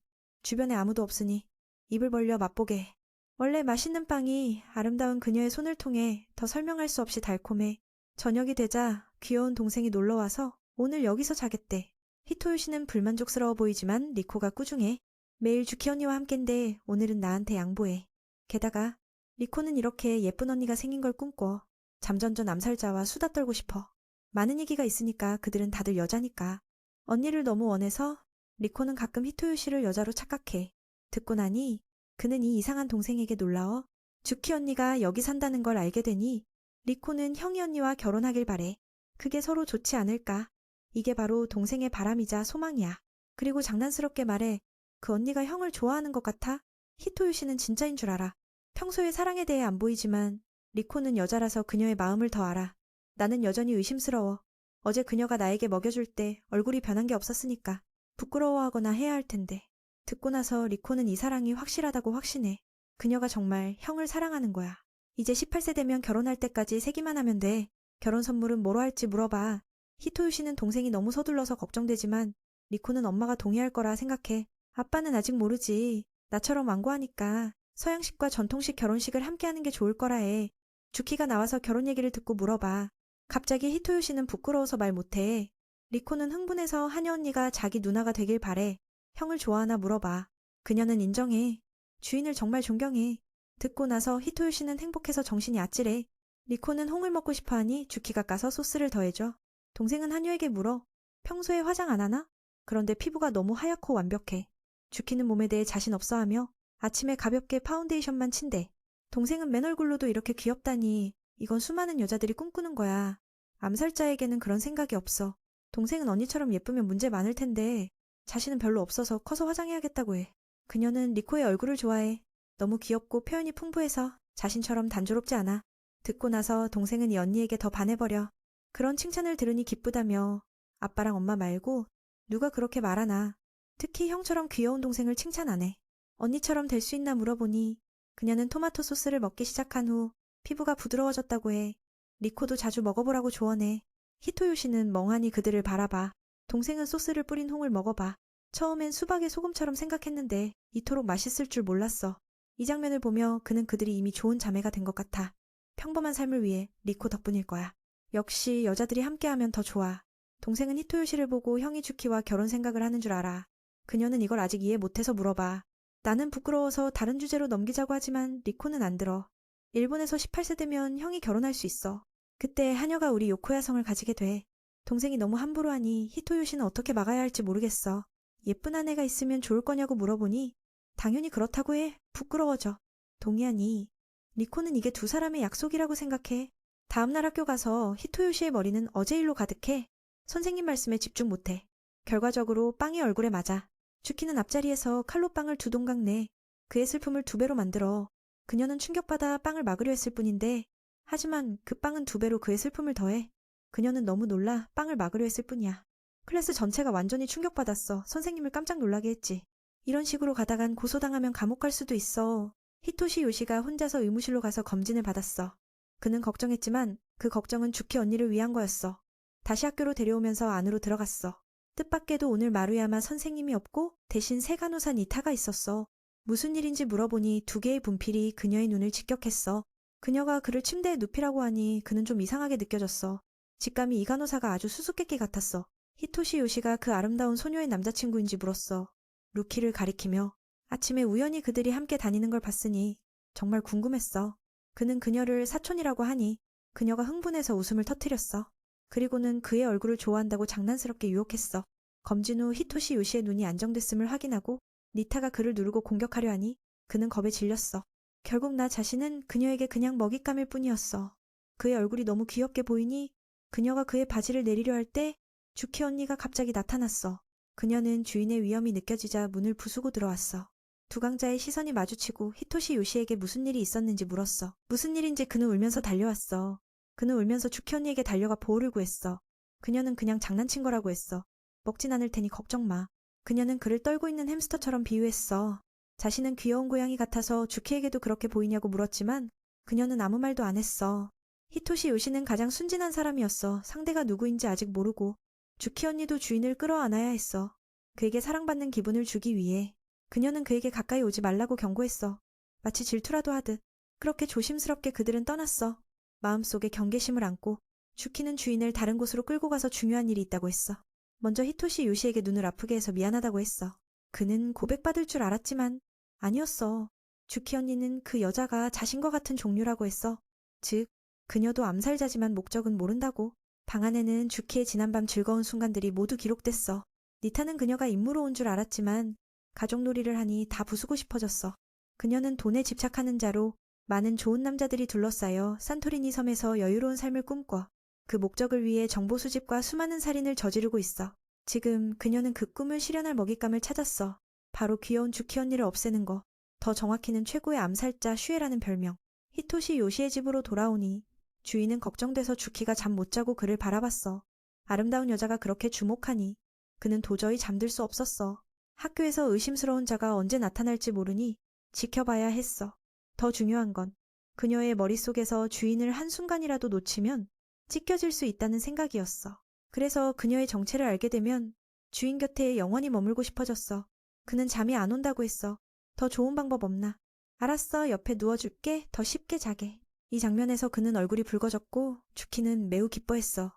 주변에 아무도 없으니 입을 벌려 맛보게 해. 원래 맛있는 빵이 아름다운 그녀의 손을 통해 더 설명할 수 없이 달콤해. 저녁이 되자 귀여운 동생이 놀러와서 오늘 여기서 자겠대. 히토요시는 불만족스러워 보이지만 리코가 꾸중해. 매일 주키 언니와 함께인데 오늘은 나한테 양보해. 게다가 리코는 이렇게 예쁜 언니가 생긴 걸 꿈꿔. 잠전전 암살자와 수다 떨고 싶어. 많은 얘기가 있으니까 그들은 다들 여자니까. 언니를 너무 원해서 리코는 가끔 히토요 씨를 여자로 착각해. 듣고 나니 그는 이 이상한 동생에게 놀라워 주키 언니가 여기 산다는 걸 알게 되니 리코는 형이 언니와 결혼하길 바래. 그게 서로 좋지 않을까. 이게 바로 동생의 바람이자 소망이야. 그리고 장난스럽게 말해. 그 언니가 형을 좋아하는 것 같아? 히토요 씨는 진짜인 줄 알아. 평소에 사랑에 대해 안 보이지만 리코는 여자라서 그녀의 마음을 더 알아. 나는 여전히 의심스러워. 어제 그녀가 나에게 먹여줄 때 얼굴이 변한 게 없었으니까 부끄러워하거나 해야 할 텐데. 듣고 나서 리코는 이 사랑이 확실하다고 확신해. 그녀가 정말 형을 사랑하는 거야. 이제 18세 되면 결혼할 때까지 세기만 하면 돼. 결혼 선물은 뭐로 할지 물어봐. 히토요 씨는 동생이 너무 서둘러서 걱정되지만 리코는 엄마가 동의할 거라 생각해. 아빠는 아직 모르지. 나처럼 완고하니까 서양식과 전통식 결혼식을 함께 하는 게 좋을 거라 해. 주키가 나와서 결혼 얘기를 듣고 물어봐. 갑자기 히토요 씨는 부끄러워서 말 못해. 리코는 흥분해서 하녀 언니가 자기 누나가 되길 바래. 형을 좋아하나 물어봐. 그녀는 인정해. 주인을 정말 존경해. 듣고 나서 히토요 씨는 행복해서 정신이 아찔해. 리코는 홍을 먹고 싶어 하니 주키가 까서 소스를 더해줘. 동생은 하녀에게 물어. 평소에 화장 안 하나? 그런데 피부가 너무 하얗고 완벽해. 주키는 몸에 대해 자신 없어 하며 아침에 가볍게 파운데이션만 친대. 동생은 맨 얼굴로도 이렇게 귀엽다니. 이건 수많은 여자들이 꿈꾸는 거야. 암살자에게는 그런 생각이 없어. 동생은 언니처럼 예쁘면 문제 많을 텐데 자신은 별로 없어서 커서 화장해야겠다고 해. 그녀는 리코의 얼굴을 좋아해. 너무 귀엽고 표현이 풍부해서 자신처럼 단조롭지 않아. 듣고 나서 동생은 이 언니에게 더 반해버려. 그런 칭찬을 들으니 기쁘다며. 아빠랑 엄마 말고 누가 그렇게 말하나. 특히 형처럼 귀여운 동생을 칭찬 안 해. 언니처럼 될 수 있나 물어보니 그녀는 토마토 소스를 먹기 시작한 후 피부가 부드러워졌다고 해. 리코도 자주 먹어보라고 조언해. 히토요 씨는 멍하니 그들을 바라봐. 동생은 소스를 뿌린 홍을 먹어봐. 처음엔 수박의 소금처럼 생각했는데 이토록 맛있을 줄 몰랐어. 이 장면을 보며 그는 그들이 이미 좋은 자매가 된 것 같아. 평범한 삶을 위해 리코 덕분일 거야. 역시 여자들이 함께하면 더 좋아. 동생은 히토요 씨를 보고 형이 주키와 결혼 생각을 하는 줄 알아. 그녀는 이걸 아직 이해 못해서 물어봐. 나는 부끄러워서 다른 주제로 넘기자고 하지만 리코는 안 들어. 일본에서 18세 되면 형이 결혼할 수 있어. 그때 하녀가 우리 요코야 성을 가지게 돼. 동생이 너무 함부로 하니 히토요 씨는 어떻게 막아야 할지 모르겠어. 예쁜 아내가 있으면 좋을 거냐고 물어보니 당연히 그렇다고 해. 부끄러워져. 동의하니 리코는 이게 두 사람의 약속이라고 생각해. 다음날 학교 가서 히토요 씨의 머리는 어제 일로 가득해. 선생님 말씀에 집중 못해. 결과적으로 빵이 얼굴에 맞아. 주키는 앞자리에서 칼로 빵을 두 동강 내. 그의 슬픔을 두 배로 만들어. 그녀는 충격받아 빵을 막으려 했을 뿐인데 하지만 그 빵은 두 배로 그의 슬픔을 더해. 그녀는 너무 놀라 빵을 막으려 했을 뿐이야. 클래스 전체가 완전히 충격받았어. 선생님을 깜짝 놀라게 했지. 이런 식으로 가다간 고소당하면 감옥 갈 수도 있어. 히토시 요시가 혼자서 의무실로 가서 검진을 받았어. 그는 걱정했지만 그 걱정은 주키 언니를 위한 거였어. 다시 학교로 데려오면서 안으로 들어갔어. 뜻밖에도 오늘 마루야마 선생님이 없고 대신 새 간호사 니타가 있었어. 무슨 일인지 물어보니 두 개의 분필이 그녀의 눈을 직격했어. 그녀가 그를 침대에 눕히라고 하니 그는 좀 이상하게 느껴졌어. 직감이 이 간호사가 아주 수수께끼 같았어. 히토시 요시가 그 아름다운 소녀의 남자친구인지 물었어. 루키를 가리키며. 아침에 우연히 그들이 함께 다니는 걸 봤으니 정말 궁금했어. 그는 그녀를 사촌이라고 하니 그녀가 흥분해서 웃음을 터뜨렸어. 그리고는 그의 얼굴을 좋아한다고 장난스럽게 유혹했어. 검진 후 히토시 요시의 눈이 안정됐음을 확인하고 니타가 그를 누르고 공격하려 하니 그는 겁에 질렸어. 결국 나 자신은 그녀에게 그냥 먹잇감일 뿐이었어. 그의 얼굴이 너무 귀엽게 보이니 그녀가 그의 바지를 내리려 할 때 주키 언니가 갑자기 나타났어. 그녀는 주인의 위험이 느껴지자 문을 부수고 들어왔어. 두 강자의 시선이 마주치고 히토시 요시에게 무슨 일이 있었는지 물었어. 무슨 일인지 그는 울면서 달려왔어. 그는 울면서 주키 언니에게 달려가 보호를 구했어. 그녀는 그냥 장난친 거라고 했어. 먹진 않을 테니 걱정 마. 그녀는 그를 떨고 있는 햄스터처럼 비유했어. 자신은 귀여운 고양이 같아서 주키에게도 그렇게 보이냐고 물었지만 그녀는 아무 말도 안 했어. 히토시 요시는 가장 순진한 사람이었어. 상대가 누구인지 아직 모르고. 주키 언니도 주인을 끌어안아야 했어. 그에게 사랑받는 기분을 주기 위해. 그녀는 그에게 가까이 오지 말라고 경고했어. 마치 질투라도 하듯. 그렇게 조심스럽게 그들은 떠났어. 마음속에 경계심을 안고 주키는 주인을 다른 곳으로 끌고 가서 중요한 일이 있다고 했어. 먼저 히토시 요시에게 눈을 아프게 해서 미안하다고 했어. 그는 고백받을 줄 알았지만 아니었어. 주키 언니는 그 여자가 자신과 같은 종류라고 했어. 즉, 그녀도 암살자지만 목적은 모른다고. 방 안에는 주키의 지난밤 즐거운 순간들이 모두 기록됐어. 니타는 그녀가 임무로 온 줄 알았지만 가족놀이를 하니 다 부수고 싶어졌어. 그녀는 돈에 집착하는 자로 많은 좋은 남자들이 둘러싸여 산토리니 섬에서 여유로운 삶을 꿈꿔 그 목적을 위해 정보 수집과 수많은 살인을 저지르고 있어. 지금 그녀는 그 꿈을 실현할 먹잇감을 찾았어. 바로 귀여운 주키 언니를 없애는 거. 더 정확히는 최고의 암살자 슈에라는 별명. 히토시 요시의 집으로 돌아오니 주인은 걱정돼서 주키가 잠 못 자고 그를 바라봤어. 아름다운 여자가 그렇게 주목하니 그는 도저히 잠들 수 없었어. 학교에서 의심스러운 자가 언제 나타날지 모르니 지켜봐야 했어. 더 중요한 건 그녀의 머릿속에서 주인을 한순간이라도 놓치면 찢겨질 수 있다는 생각이었어. 그래서 그녀의 정체를 알게 되면 주인 곁에 영원히 머물고 싶어졌어. 그는 잠이 안 온다고 했어. 더 좋은 방법 없나? 알았어, 옆에 누워줄게. 더 쉽게 자게. 이 장면에서 그는 얼굴이 붉어졌고 주키는 매우 기뻐했어.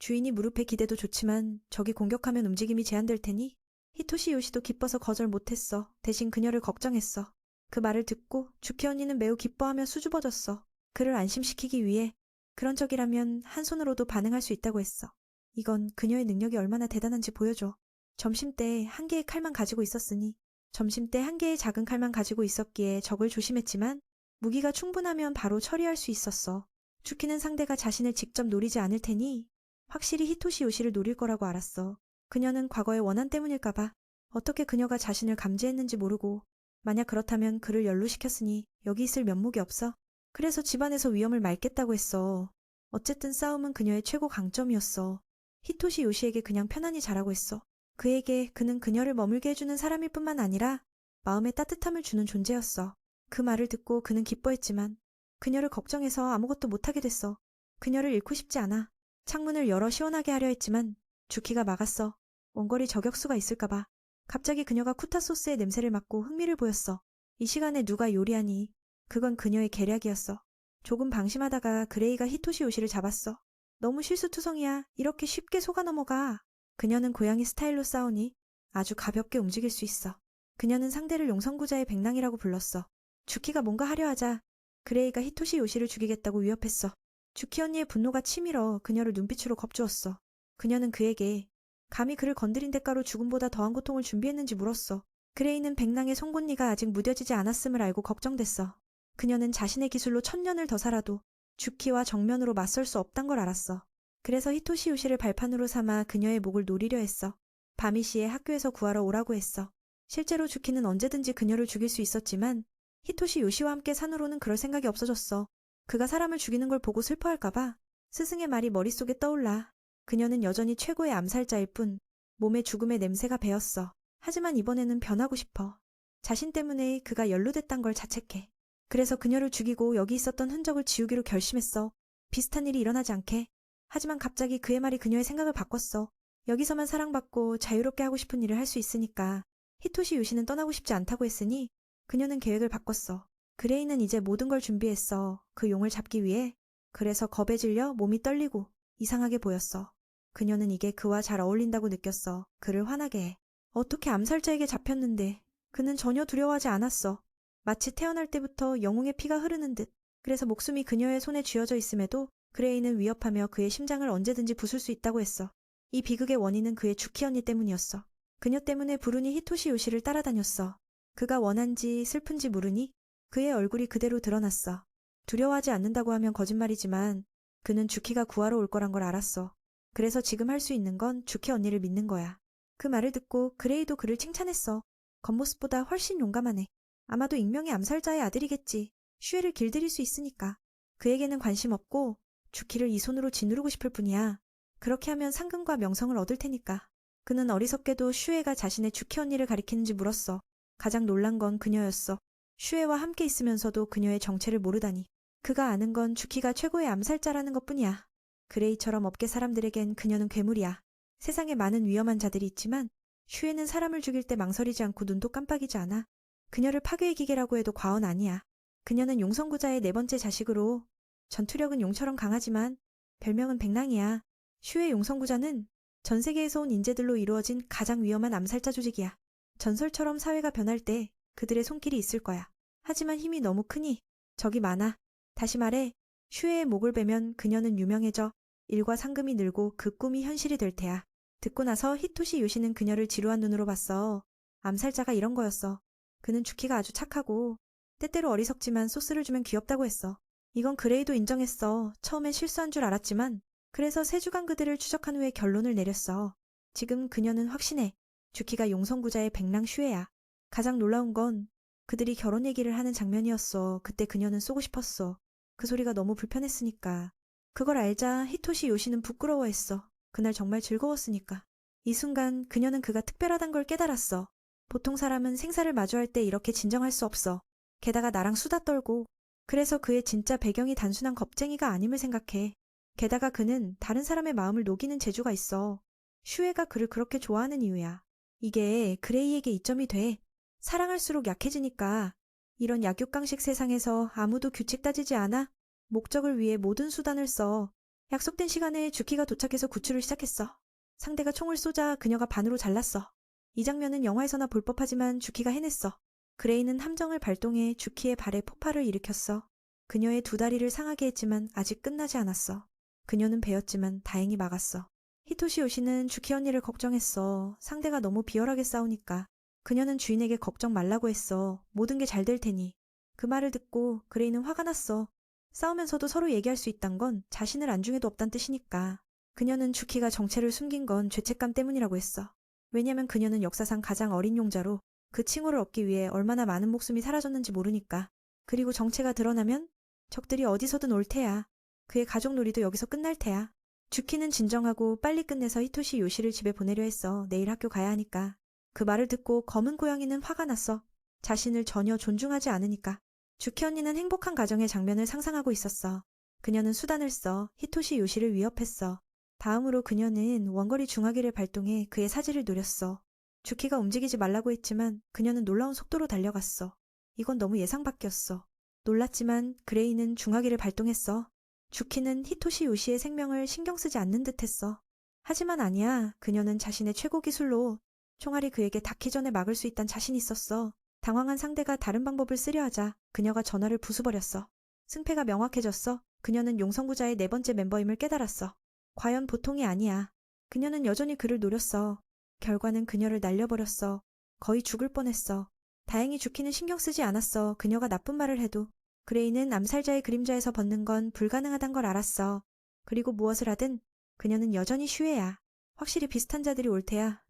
주인이 무릎에 기대도 좋지만 적이 공격하면 움직임이 제한될 테니 히토시 요시도 기뻐서 거절 못했어. 대신 그녀를 걱정했어. 그 말을 듣고 주키 언니는 매우 기뻐하며 수줍어졌어. 그를 안심시키기 위해 그런 적이라면 한 손으로도 반응할 수 있다고 했어. 이건 그녀의 능력이 얼마나 대단한지 보여줘. 점심때 한 개의 칼만 가지고 있었으니 점심때 한 개의 작은 칼만 가지고 있었기에 적을 조심했지만 무기가 충분하면 바로 처리할 수 있었어. 주키는 상대가 자신을 직접 노리지 않을 테니 확실히 히토시 요시를 노릴 거라고 알았어. 그녀는 과거의 원한 때문일까봐 어떻게 그녀가 자신을 감지했는지 모르고 만약 그렇다면 그를 연루시켰으니 여기 있을 면목이 없어. 그래서 집안에서 위험을 막겠다고 했어. 어쨌든 싸움은 그녀의 최고 강점이었어. 히토시 요시에게 그냥 편안히 자라고 했어. 그에게 그는 그녀를 머물게 해주는 사람일 뿐만 아니라 마음에 따뜻함을 주는 존재였어. 그 말을 듣고 그는 기뻐했지만 그녀를 걱정해서 아무것도 못하게 됐어. 그녀를 잃고 싶지 않아. 창문을 열어 시원하게 하려 했지만 주키가 막았어. 원거리 저격수가 있을까봐. 갑자기 그녀가 쿠타 소스의 냄새를 맡고 흥미를 보였어. 이 시간에 누가 요리하니? 그건 그녀의 계략이었어. 조금 방심하다가 그레이가 히토시 요시를 잡았어. 너무 실수투성이야. 이렇게 쉽게 속아 넘어가. 그녀는 고양이 스타일로 싸우니 아주 가볍게 움직일 수 있어. 그녀는 상대를 용성구자의 백랑이라고 불렀어. 주키가 뭔가 하려 하자 그레이가 히토시 요시를 죽이겠다고 위협했어. 주키 언니의 분노가 치밀어 그녀를 눈빛으로 겁주었어. 그녀는 그에게 감히 그를 건드린 대가로 죽음보다 더한 고통을 준비했는지 물었어. 그레이는 백랑의 송곳니가 아직 무뎌지지 않았음을 알고 걱정됐어. 그녀는 자신의 기술로 1000년을 더 살아도 주키와 정면으로 맞설 수 없단 걸 알았어. 그래서 히토시 요시를 발판으로 삼아 그녀의 목을 노리려 했어. 밤이 시에 학교에서 구하러 오라고 했어. 실제로 주키는 언제든지 그녀를 죽일 수 있었지만 히토시 요시와 함께 산으로는 그럴 생각이 없어졌어. 그가 사람을 죽이는 걸 보고 슬퍼할까봐 스승의 말이 머릿속에 떠올라. 그녀는 여전히 최고의 암살자일 뿐 몸에 죽음의 냄새가 배었어. 하지만 이번에는 변하고 싶어. 자신 때문에 그가 연루됐단 걸 자책해. 그래서 그녀를 죽이고 여기 있었던 흔적을 지우기로 결심했어. 비슷한 일이 일어나지 않게. 하지만 갑자기 그의 말이 그녀의 생각을 바꿨어. 여기서만 사랑받고 자유롭게 하고 싶은 일을 할 수 있으니까. 히토시 요시는 떠나고 싶지 않다고 했으니 그녀는 계획을 바꿨어. 그레이는 이제 모든 걸 준비했어. 그 용을 잡기 위해. 그래서 겁에 질려 몸이 떨리고 이상하게 보였어. 그녀는 이게 그와 잘 어울린다고 느꼈어. 그를 화나게 해. 어떻게 암살자에게 잡혔는데 그는 전혀 두려워하지 않았어. 마치 태어날 때부터 영웅의 피가 흐르는 듯. 그래서 목숨이 그녀의 손에 쥐어져 있음에도 그레이는 위협하며 그의 심장을 언제든지 부술 수 있다고 했어. 이 비극의 원인은 그의 주키 언니 때문이었어. 그녀 때문에 부르니 히토시 요시를 따라다녔어. 그가 원한지 슬픈지 모르니 그의 얼굴이 그대로 드러났어. 두려워하지 않는다고 하면 거짓말이지만 그는 주키가 구하러 올 거란 걸 알았어. 그래서 지금 할 수 있는 건 주키 언니를 믿는 거야. 그 말을 듣고 그레이도 그를 칭찬했어. 겉모습보다 훨씬 용감하네. 아마도 익명의 암살자의 아들이겠지. 슈에를 길들일 수 있으니까. 그에게는 관심 없고 주키를 이 손으로 짓누르고 싶을 뿐이야. 그렇게 하면 상금과 명성을 얻을 테니까. 그는 어리석게도 슈에가 자신의 주키 언니를 가리키는지 물었어. 가장 놀란 건 그녀였어. 슈에와 함께 있으면서도 그녀의 정체를 모르다니. 그가 아는 건 주키가 최고의 암살자라는 것뿐이야. 그레이처럼 업계 사람들에겐 그녀는 괴물이야. 세상에 많은 위험한 자들이 있지만 슈에는 사람을 죽일 때 망설이지 않고 눈도 깜빡이지 않아. 그녀를 파괴의 기계라고 해도 과언 아니야. 그녀는 용성구자의 4번째 자식으로 전투력은 용처럼 강하지만 별명은 백랑이야. 슈의 용성구자는 전 세계에서 온 인재들로 이루어진 가장 위험한 암살자 조직이야. 전설처럼 사회가 변할 때 그들의 손길이 있을 거야. 하지만 힘이 너무 크니 적이 많아. 다시 말해 슈에의 목을 베면 그녀는 유명해져 일과 상금이 늘고 그 꿈이 현실이 될 테야. 듣고 나서 히토시 요시는 그녀를 지루한 눈으로 봤어. 암살자가 이런 거였어. 그는 주키가 아주 착하고 때때로 어리석지만 소스를 주면 귀엽다고 했어. 이건 그레이도 인정했어. 처음엔 실수한 줄 알았지만 그래서 3주간 그들을 추적한 후에 결론을 내렸어. 지금 그녀는 확신해. 주키가 용성구자의 백랑 슈에야. 가장 놀라운 건 그들이 결혼 얘기를 하는 장면이었어. 그때 그녀는 쏘고 싶었어. 그 소리가 너무 불편했으니까. 그걸 알자 히토시 요시는 부끄러워했어. 그날 정말 즐거웠으니까. 이 순간 그녀는 그가 특별하단 걸 깨달았어. 보통 사람은 생사를 마주할 때 이렇게 진정할 수 없어. 게다가 나랑 수다 떨고. 그래서 그의 진짜 배경이 단순한 겁쟁이가 아님을 생각해. 게다가 그는 다른 사람의 마음을 녹이는 재주가 있어. 슈에가 그를 그렇게 좋아하는 이유야. 이게 그레이에게 이점이 돼. 사랑할수록 약해지니까. 이런 약육강식 세상에서 아무도 규칙 따지지 않아. 목적을 위해 모든 수단을 써. 약속된 시간에 주키가 도착해서 구출을 시작했어. 상대가 총을 쏘자 그녀가 반으로 잘랐어. 이 장면은 영화에서나 볼 법하지만 주키가 해냈어. 그레이는 함정을 발동해 주키의 발에 폭발을 일으켰어. 그녀의 2다리를 상하게 했지만 아직 끝나지 않았어. 그녀는 베었지만 다행히 막았어. 히토시 요시는 주키 언니를 걱정했어. 상대가 너무 비열하게 싸우니까. 그녀는 주인에게 걱정 말라고 했어. 모든 게 잘 될 테니. 그 말을 듣고 그레이는 화가 났어. 싸우면서도 서로 얘기할 수 있단 건 자신을 안중에도 없단 뜻이니까. 그녀는 주키가 정체를 숨긴 건 죄책감 때문이라고 했어. 왜냐면 그녀는 역사상 가장 어린 용자로 그 칭호를 얻기 위해 얼마나 많은 목숨이 사라졌는지 모르니까. 그리고 정체가 드러나면 적들이 어디서든 올 테야. 그의 가족놀이도 여기서 끝날 테야. 주키는 진정하고 빨리 끝내서 히토시 요시를 집에 보내려 했어. 내일 학교 가야 하니까. 그 말을 듣고 검은 고양이는 화가 났어. 자신을 전혀 존중하지 않으니까. 주키 언니는 행복한 가정의 장면을 상상하고 있었어. 그녀는 수단을 써 히토시 요시를 위협했어. 다음으로 그녀는 원거리 중화기를 발동해 그의 사지를 노렸어. 주키가 움직이지 말라고 했지만 그녀는 놀라운 속도로 달려갔어. 이건 너무 예상 밖이었어. 놀랐지만 그레이는 중화기를 발동했어. 주키는 히토시 요시의 생명을 신경 쓰지 않는 듯했어. 하지만 아니야. 그녀는 자신의 최고 기술로 총알이 그에게 닿기 전에 막을 수 있단 자신이 있었어. 당황한 상대가 다른 방법을 쓰려 하자 그녀가 전화를 부수버렸어. 승패가 명확해졌어. 그녀는 용성구자의 4번째 멤버임을 깨달았어. 과연 보통이 아니야. 그녀는 여전히 그를 노렸어. 결과는 그녀를 날려버렸어. 거의 죽을 뻔했어. 다행히 주키는 신경 쓰지 않았어. 그녀가 나쁜 말을 해도. 그레이는 암살자의 그림자에서 벗는 건 불가능하단 걸 알았어. 그리고 무엇을 하든 그녀는 여전히 슈에야. 확실히 비슷한 자들이 올 테야.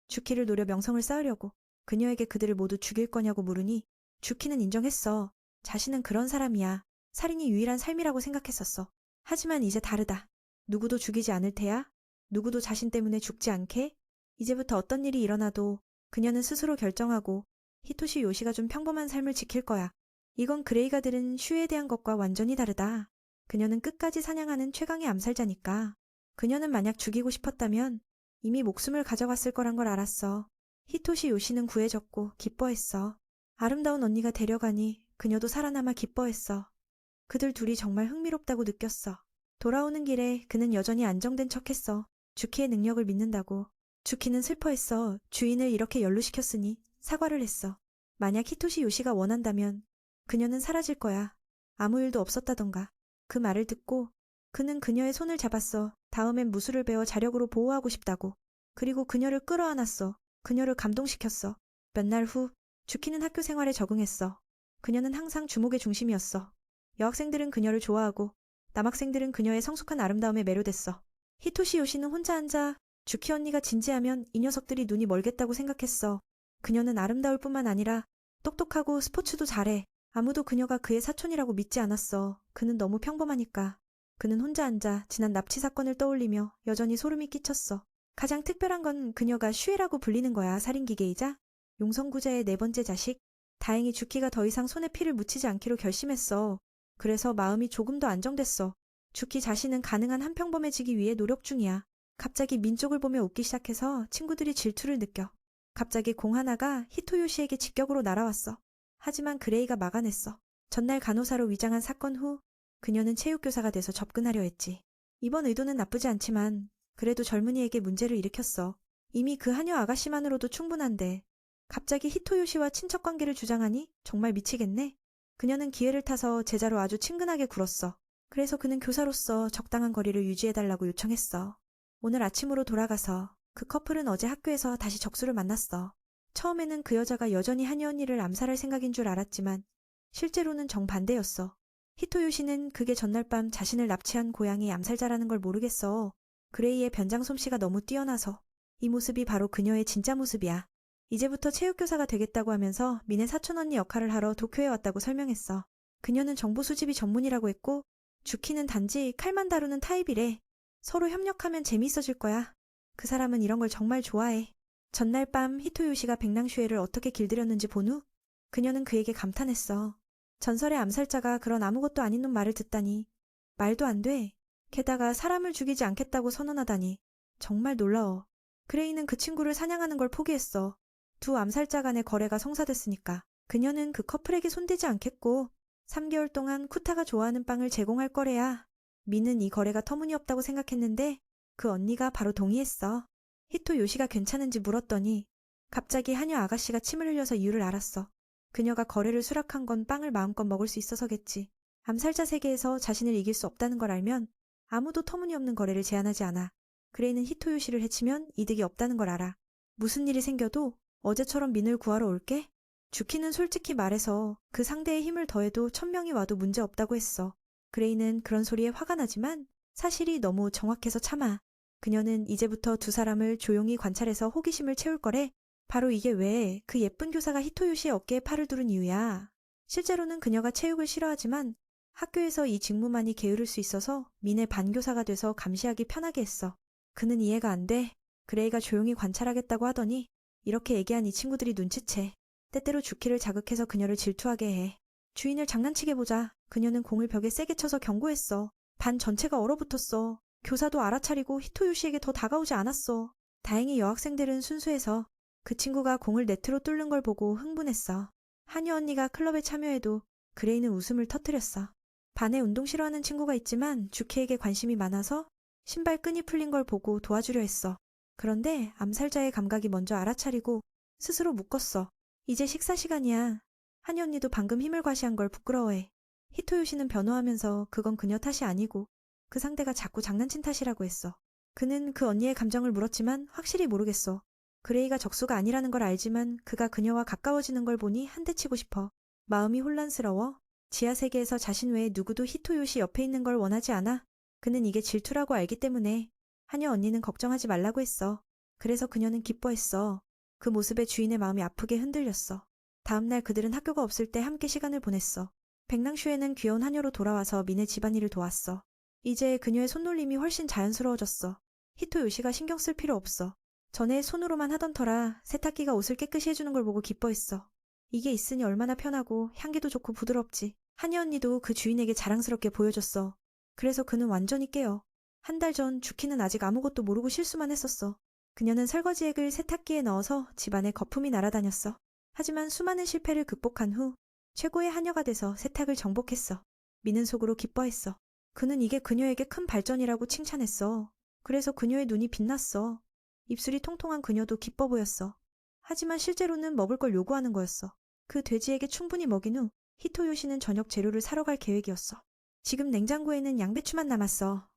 주키를 노려 명성을 쌓으려고. 그녀에게 그들을 모두 죽일 거냐고 물으니 주키는 인정했어. 자신은 그런 사람이야. 살인이 유일한 삶이라고 생각했었어. 하지만 이제 다르다. 누구도 죽이지 않을 테야. 누구도 자신 때문에 죽지 않게. 이제부터 어떤 일이 일어나도 그녀는 스스로 결정하고 히토시 요시가 준 평범한 삶을 지킬 거야. 이건 그레이가 들은 슈에 대한 것과 완전히 다르다. 그녀는 끝까지 사냥하는 최강의 암살자니까. 그녀는 만약 죽이고 싶었다면 이미 목숨을 가져갔을 거란 걸 알았어. 히토시 요시는 구해졌고 기뻐했어. 아름다운 언니가 데려가니 그녀도 살아남아 기뻐했어. 그들 둘이 정말 흥미롭다고 느꼈어. 돌아오는 길에 그는 여전히 안정된 척했어. 주키의 능력을 믿는다고. 주키는 슬퍼했어. 주인을 이렇게 연루시켰으니 사과를 했어. 만약 히토시 요시가 원한다면 그녀는 사라질 거야. 아무 일도 없었다던가. 그 말을 듣고 그는 그녀의 손을 잡았어. 다음엔 무술을 배워 자력으로 보호하고 싶다고. 그리고 그녀를 끌어안았어. 그녀를 감동시켰어. 몇 날 후 주키는 학교 생활에 적응했어. 그녀는 항상 주목의 중심이었어. 여학생들은 그녀를 좋아하고 남학생들은 그녀의 성숙한 아름다움에 매료됐어. 히토시 요시는 혼자 앉아 주키 언니가 진지하면 이 녀석들이 눈이 멀겠다고 생각했어. 그녀는 아름다울 뿐만 아니라 똑똑하고 스포츠도 잘해. 아무도 그녀가 그의 사촌이라고 믿지 않았어. 그는 너무 평범하니까. 그는 혼자 앉아 지난 납치 사건을 떠올리며 여전히 소름이 끼쳤어. 가장 특별한 건 그녀가 슈에라고 불리는 거야. 살인기계이자 용성구자의 4번째 자식. 다행히 주키가 더 이상 손에 피를 묻히지 않기로 결심했어. 그래서 마음이 조금 더 안정됐어. 주키 자신은 가능한 한평범해지기 위해 노력 중이야. 갑자기 민쪽을 보며 웃기 시작해서 친구들이 질투를 느껴. 갑자기 공 하나가 히토요시에게 직격으로 날아왔어. 하지만 그레이가 막아냈어. 전날 간호사로 위장한 사건 후 그녀는 체육교사가 돼서 접근하려 했지. 이번 의도는 나쁘지 않지만 그래도 젊은이에게 문제를 일으켰어. 이미 그 하녀 아가씨만으로도 충분한데 갑자기 히토요시와 친척관계를 주장하니 정말 미치겠네. 그녀는 기회를 타서 제자로 아주 친근하게 굴었어. 그래서 그는 교사로서 적당한 거리를 유지해달라고 요청했어. 오늘 아침으로 돌아가서 그 커플은 어제 학교에서 다시 적수를 만났어. 처음에는 그 여자가 여전히 한이 언니를 암살할 생각인 줄 알았지만 실제로는 정반대였어. 히토요시는 그게 전날 밤 자신을 납치한 고양이 암살자라는 걸 모르겠어. 그레이의 변장 솜씨가 너무 뛰어나서 이 모습이 바로 그녀의 진짜 모습이야. 이제부터 체육교사가 되겠다고 하면서 미네 사촌언니 역할을 하러 도쿄에 왔다고 설명했어. 그녀는 정보 수집이 전문이라고 했고 주키는 단지 칼만 다루는 타입이래. 서로 협력하면 재미있어질 거야. 그 사람은 이런 걸 정말 좋아해. 전날 밤 히토요시가 백랑슈에를 어떻게 길들였는지 본 후 그녀는 그에게 감탄했어. 전설의 암살자가 그런 아무것도 아닌 놈 말을 듣다니. 말도 안 돼. 게다가 사람을 죽이지 않겠다고 선언하다니. 정말 놀라워. 그레이는 그 친구를 사냥하는 걸 포기했어. 두 암살자 간의 거래가 성사됐으니까. 그녀는 그 커플에게 손대지 않겠고 3개월 동안 쿠타가 좋아하는 빵을 제공할 거래야. 미는 이 거래가 터무니없다고 생각했는데 그 언니가 바로 동의했어. 히토요시가 괜찮은지 물었더니 갑자기 하녀 아가씨가 침을 흘려서 이유를 알았어. 그녀가 거래를 수락한 건 빵을 마음껏 먹을 수 있어서겠지. 암살자 세계에서 자신을 이길 수 없다는 걸 알면 아무도 터무니없는 거래를 제안하지 않아. 그레이는 히토요시를 해치면 이득이 없다는 걸 알아. 무슨 일이 생겨도 어제처럼 민을 구하러 올게? 주키는 솔직히 말해서 그 상대의 힘을 더해도 1000명이 와도 문제 없다고 했어. 그레이는 그런 소리에 화가 나지만 사실이 너무 정확해서 참아. 그녀는 이제부터 두 사람을 조용히 관찰해서 호기심을 채울 거래. 바로 이게 왜 그 예쁜 교사가 히토요시의 어깨에 팔을 두른 이유야. 실제로는 그녀가 체육을 싫어하지만 학교에서 이 직무만이 게으를 수 있어서 민의 반교사가 돼서 감시하기 편하게 했어. 그는 이해가 안 돼. 그레이가 조용히 관찰하겠다고 하더니 이렇게 얘기한 이 친구들이 눈치채. 때때로 주키를 자극해서 그녀를 질투하게 해. 주인을 장난치게 보자. 그녀는 공을 벽에 세게 쳐서 경고했어. 반 전체가 얼어붙었어. 교사도 알아차리고 히토요시에게 더 다가오지 않았어. 다행히 여학생들은 순수해서 그 친구가 공을 네트로 뚫는 걸 보고 흥분했어. 한유 언니가 클럽에 참여해도 그레이는 웃음을 터뜨렸어. 반에 운동 싫어하는 친구가 있지만 주키에게 관심이 많아서 신발 끈이 풀린 걸 보고 도와주려 했어. 그런데 암살자의 감각이 먼저 알아차리고 스스로 묶었어. 이제 식사 시간이야. 한유 언니도 방금 힘을 과시한 걸 부끄러워해. 히토요시는 변호하면서 그건 그녀 탓이 아니고 그 상대가 자꾸 장난친 탓이라고 했어. 그는 그 언니의 감정을 물었지만 확실히 모르겠어. 그레이가 적수가 아니라는 걸 알지만 그가 그녀와 가까워지는 걸 보니 한 대 치고 싶어. 마음이 혼란스러워. 지하세계에서 자신 외에 누구도 히토요시 옆에 있는 걸 원하지 않아. 그는 이게 질투라고 알기 때문에. 하녀 언니는 걱정하지 말라고 했어. 그래서 그녀는 기뻐했어. 그 모습에 주인의 마음이 아프게 흔들렸어. 다음날 그들은 학교가 없을 때 함께 시간을 보냈어. 백랑슈에는 귀여운 하녀로 돌아와서 민의 집안일을 도왔어. 이제 그녀의 손놀림이 훨씬 자연스러워졌어. 히토요시가 신경 쓸 필요 없어. 전에 손으로만 하던 터라 세탁기가 옷을 깨끗이 해주는 걸 보고 기뻐했어. 이게 있으니 얼마나 편하고 향기도 좋고 부드럽지. 하니 언니도 그 주인에게 자랑스럽게 보여줬어. 그래서 그는 완전히 깨어. 한 달 전 주키는 아직 아무것도 모르고 실수만 했었어. 그녀는 설거지액을 세탁기에 넣어서 집안에 거품이 날아다녔어. 하지만 수많은 실패를 극복한 후 최고의 하녀가 돼서 세탁을 정복했어. 미는 속으로 기뻐했어. 그는 이게 그녀에게 큰 발전이라고 칭찬했어. 그래서 그녀의 눈이 빛났어. 입술이 통통한 그녀도 기뻐 보였어. 하지만 실제로는 먹을 걸 요구하는 거였어. 그 돼지에게 충분히 먹인 후 히토요시는 저녁 재료를 사러 갈 계획이었어. 지금 냉장고에는 양배추만 남았어.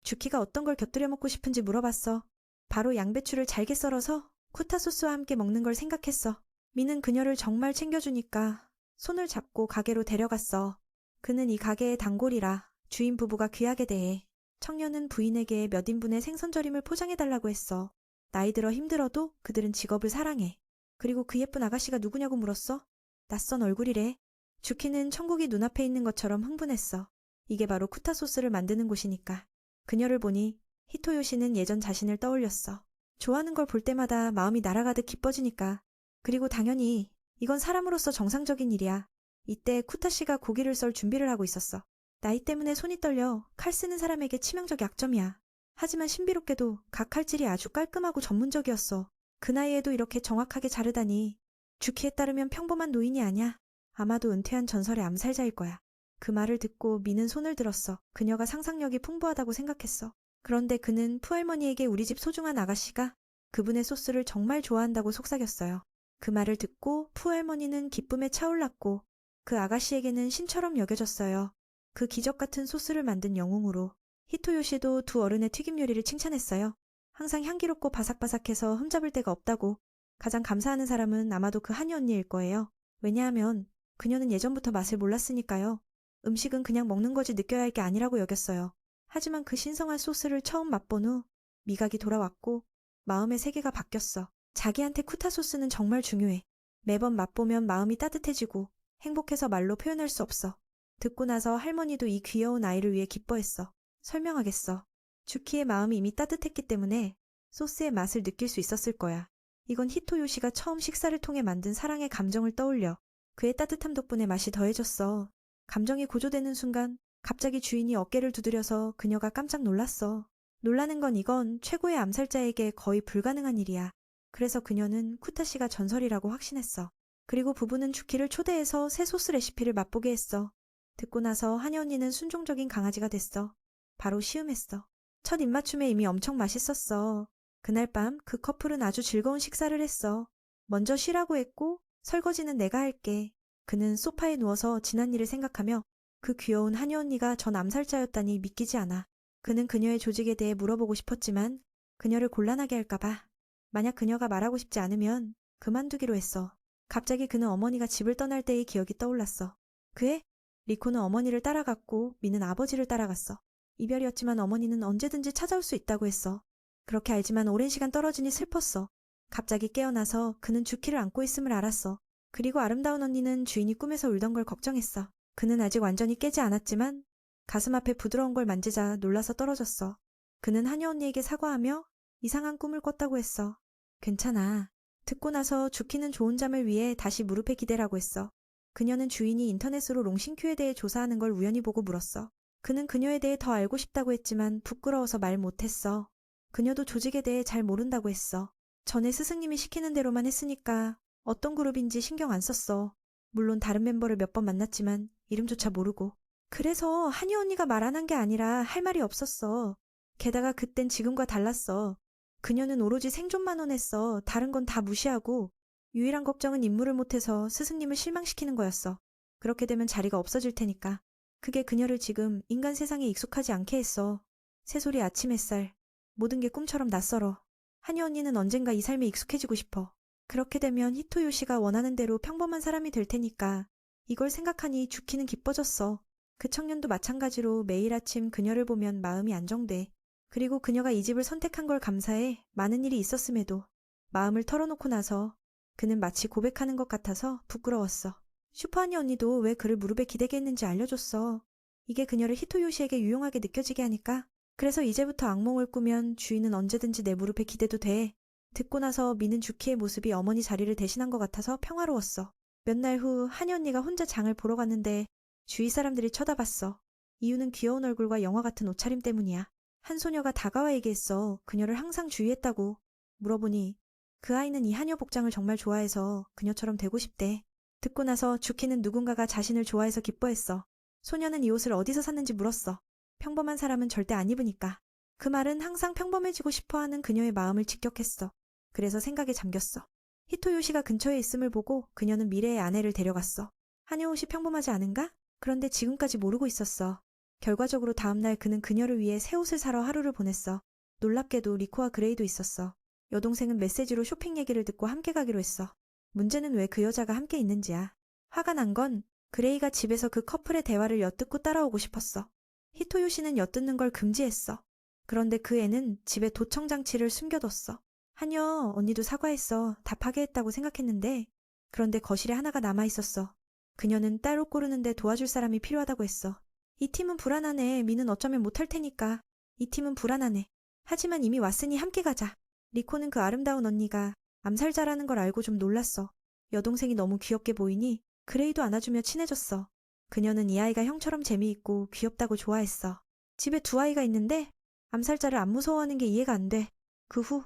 주키가 어떤 걸 곁들여 먹고 싶은지 물어봤어. 바로 양배추를 잘게 썰어서 쿠타 소스와 함께 먹는 걸 생각했어. 미는 그녀를 정말 챙겨주니까 손을 잡고 가게로 데려갔어. 그는 이 가게의 단골이라 주인 부부가 귀하게 대해 청년은 부인에게 몇 인분의 생선절임을 포장해달라고 했어. 나이 들어 힘들어도 그들은 직업을 사랑해. 그리고 그 예쁜 아가씨가 누구냐고 물었어. 낯선 얼굴이래. 주키는 천국이 눈앞에 있는 것처럼 흥분했어. 이게 바로 쿠타 소스를 만드는 곳이니까. 그녀를 보니 히토요시는 예전 자신을 떠올렸어. 좋아하는 걸 볼 때마다 마음이 날아가듯 기뻐지니까. 그리고 당연히 이건 사람으로서 정상적인 일이야. 이때 쿠타씨가 고기를 썰 준비를 하고 있었어. 나이 때문에 손이 떨려 칼 쓰는 사람에게 치명적 약점이야. 하지만 신비롭게도 각 칼질이 아주 깔끔하고 전문적이었어. 그 나이에도 이렇게 정확하게 자르다니. 주키에 따르면 평범한 노인이 아니야. 아마도 은퇴한 전설의 암살자일 거야. 그 말을 듣고 미는 손을 들었어. 그녀가 상상력이 풍부하다고 생각했어. 그런데 그는 푸할머니에게 우리 집 소중한 아가씨가 그분의 소스를 정말 좋아한다고 속삭였어요. 그 말을 듣고 푸할머니는 기쁨에 차올랐고 그 아가씨에게는 신처럼 여겨졌어요. 그 기적 같은 소스를 만든 영웅으로. 히토요시도 두 어른의 튀김 요리를 칭찬했어요. 항상 향기롭고 바삭바삭해서 흠잡을 데가 없다고. 가장 감사하는 사람은 아마도 그 한유 언니일 거예요. 왜냐하면 그녀는 예전부터 맛을 몰랐으니까요. 음식은 그냥 먹는 거지 느껴야 할 게 아니라고 여겼어요. 하지만 그 신성한 소스를 처음 맛본 후 미각이 돌아왔고 마음의 세계가 바뀌었어. 자기한테 쿠타 소스는 정말 중요해. 매번 맛보면 마음이 따뜻해지고 행복해서 말로 표현할 수 없어. 듣고 나서 할머니도 이 귀여운 아이를 위해 기뻐했어. 설명하겠어. 주키의 마음이 이미 따뜻했기 때문에 소스의 맛을 느낄 수 있었을 거야. 이건 히토요시가 처음 식사를 통해 만든 사랑의 감정을 떠올려. 그의 따뜻함 덕분에 맛이 더해졌어. 감정이 고조되는 순간 갑자기 주인이 어깨를 두드려서 그녀가 깜짝 놀랐어. 놀라는 건 이건 최고의 암살자에게 거의 불가능한 일이야. 그래서 그녀는 쿠타씨가 전설이라고 확신했어. 그리고 부부는 주키를 초대해서 새 소스 레시피를 맛보게 했어. 듣고 나서 한여 언니는 순종적인 강아지가 됐어. 바로 시음했어. 첫 입맞춤에 이미 엄청 맛있었어. 그날 밤 그 커플은 아주 즐거운 식사를 했어. 먼저 쉬라고 했고 설거지는 내가 할게. 그는 소파에 누워서 지난 일을 생각하며 그 귀여운 한여 언니가 전 암살자였다니 믿기지 않아. 그는 그녀의 조직에 대해 물어보고 싶었지만 그녀를 곤란하게 할까봐. 만약 그녀가 말하고 싶지 않으면 그만두기로 했어. 갑자기 그는 어머니가 집을 떠날 때의 기억이 떠올랐어. 그해 리코는 어머니를 따라갔고 미는 아버지를 따라갔어. 이별이었지만 어머니는 언제든지 찾아올 수 있다고 했어. 그렇게 알지만 오랜 시간 떨어지니 슬펐어. 갑자기 깨어나서 그는 주키를 안고 있음을 알았어. 그리고 아름다운 언니는 주인이 꿈에서 울던 걸 걱정했어. 그는 아직 완전히 깨지 않았지만 가슴 앞에 부드러운 걸 만지자 놀라서 떨어졌어. 그는 한여 언니에게 사과하며 이상한 꿈을 꿨다고 했어. 괜찮아. 듣고 나서 주키는 좋은 잠을 위해 다시 무릎에 기대라고 했어. 그녀는 주인이 인터넷으로 롱신큐에 대해 조사하는 걸 우연히 보고 물었어. 그는 그녀에 대해 더 알고 싶다고 했지만 부끄러워서 말 못했어. 그녀도 조직에 대해 잘 모른다고 했어. 전에 스승님이 시키는 대로만 했으니까 어떤 그룹인지 신경 안 썼어. 물론 다른 멤버를 몇 번 만났지만 이름조차 모르고. 그래서 한이 언니가 말 안 한 게 아니라 할 말이 없었어. 게다가 그땐 지금과 달랐어. 그녀는 오로지 생존만 원했어. 다른 건 다 무시하고. 유일한 걱정은 임무를 못해서 스승님을 실망시키는 거였어. 그렇게 되면 자리가 없어질 테니까. 그게 그녀를 지금 인간 세상에 익숙하지 않게 했어. 새소리 아침 햇살. 모든 게 꿈처럼 낯설어. 한이 언니는 언젠가 이 삶에 익숙해지고 싶어. 그렇게 되면 히토요시가 원하는 대로 평범한 사람이 될 테니까. 이걸 생각하니 주키는 기뻐졌어. 그 청년도 마찬가지로 매일 아침 그녀를 보면 마음이 안정돼. 그리고 그녀가 이 집을 선택한 걸 감사해. 많은 일이 있었음에도. 마음을 털어놓고 나서 그는 마치 고백하는 것 같아서 부끄러웠어. 슈퍼하니 언니도 왜 그를 무릎에 기대게 했는지 알려줬어. 이게 그녀를 히토요시에게 유용하게 느껴지게 하니까. 그래서 이제부터 악몽을 꾸면 주인은 언제든지 내 무릎에 기대도 돼. 듣고 나서 미는 주키의 모습이 어머니 자리를 대신한 것 같아서 평화로웠어. 몇 날 후 한이 언니가 혼자 장을 보러 갔는데 주위 사람들이 쳐다봤어. 이유는 귀여운 얼굴과 영화 같은 옷차림 때문이야. 한 소녀가 다가와 얘기했어. 그녀를 항상 주의했다고. 물어보니 그 아이는 이 한여 복장을 정말 좋아해서 그녀처럼 되고 싶대. 듣고 나서 주키는 누군가가 자신을 좋아해서 기뻐했어. 소녀는 이 옷을 어디서 샀는지 물었어. 평범한 사람은 절대 안 입으니까. 그 말은 항상 평범해지고 싶어하는 그녀의 마음을 직격했어. 그래서 생각에 잠겼어. 히토요시가 근처에 있음을 보고 그녀는 미래의 아내를 데려갔어. 한여 옷이 평범하지 않은가? 그런데 지금까지 모르고 있었어. 결과적으로 다음날 그는 그녀를 위해 새 옷을 사러 하루를 보냈어. 놀랍게도 리코와 그레이도 있었어. 여동생은 메시지로 쇼핑 얘기를 듣고 함께 가기로 했어. 문제는 왜 그 여자가 함께 있는지야. 화가 난 건 그레이가 집에서 그 커플의 대화를 엿듣고 따라오고 싶었어. 히토요시는 엿듣는 걸 금지했어. 그런데 그 애는 집에 도청장치를 숨겨뒀어. 한여, 언니도 사과했어. 다 파괴했다고 생각했는데. 그런데 거실에 하나가 남아있었어. 그녀는 딸 옷 고르는데 도와줄 사람이 필요하다고 했어. 이 팀은 불안하네. 미는 어쩌면 못할 테니까. 이 팀은 불안하네. 하지만 이미 왔으니 함께 가자. 리코는 그 아름다운 언니가 암살자라는 걸 알고 좀 놀랐어. 여동생이 너무 귀엽게 보이니 그레이도 안아주며 친해졌어. 그녀는 이 아이가 형처럼 재미있고 귀엽다고 좋아했어. 집에 두 아이가 있는데 암살자를 안 무서워하는 게 이해가 안 돼. 그 후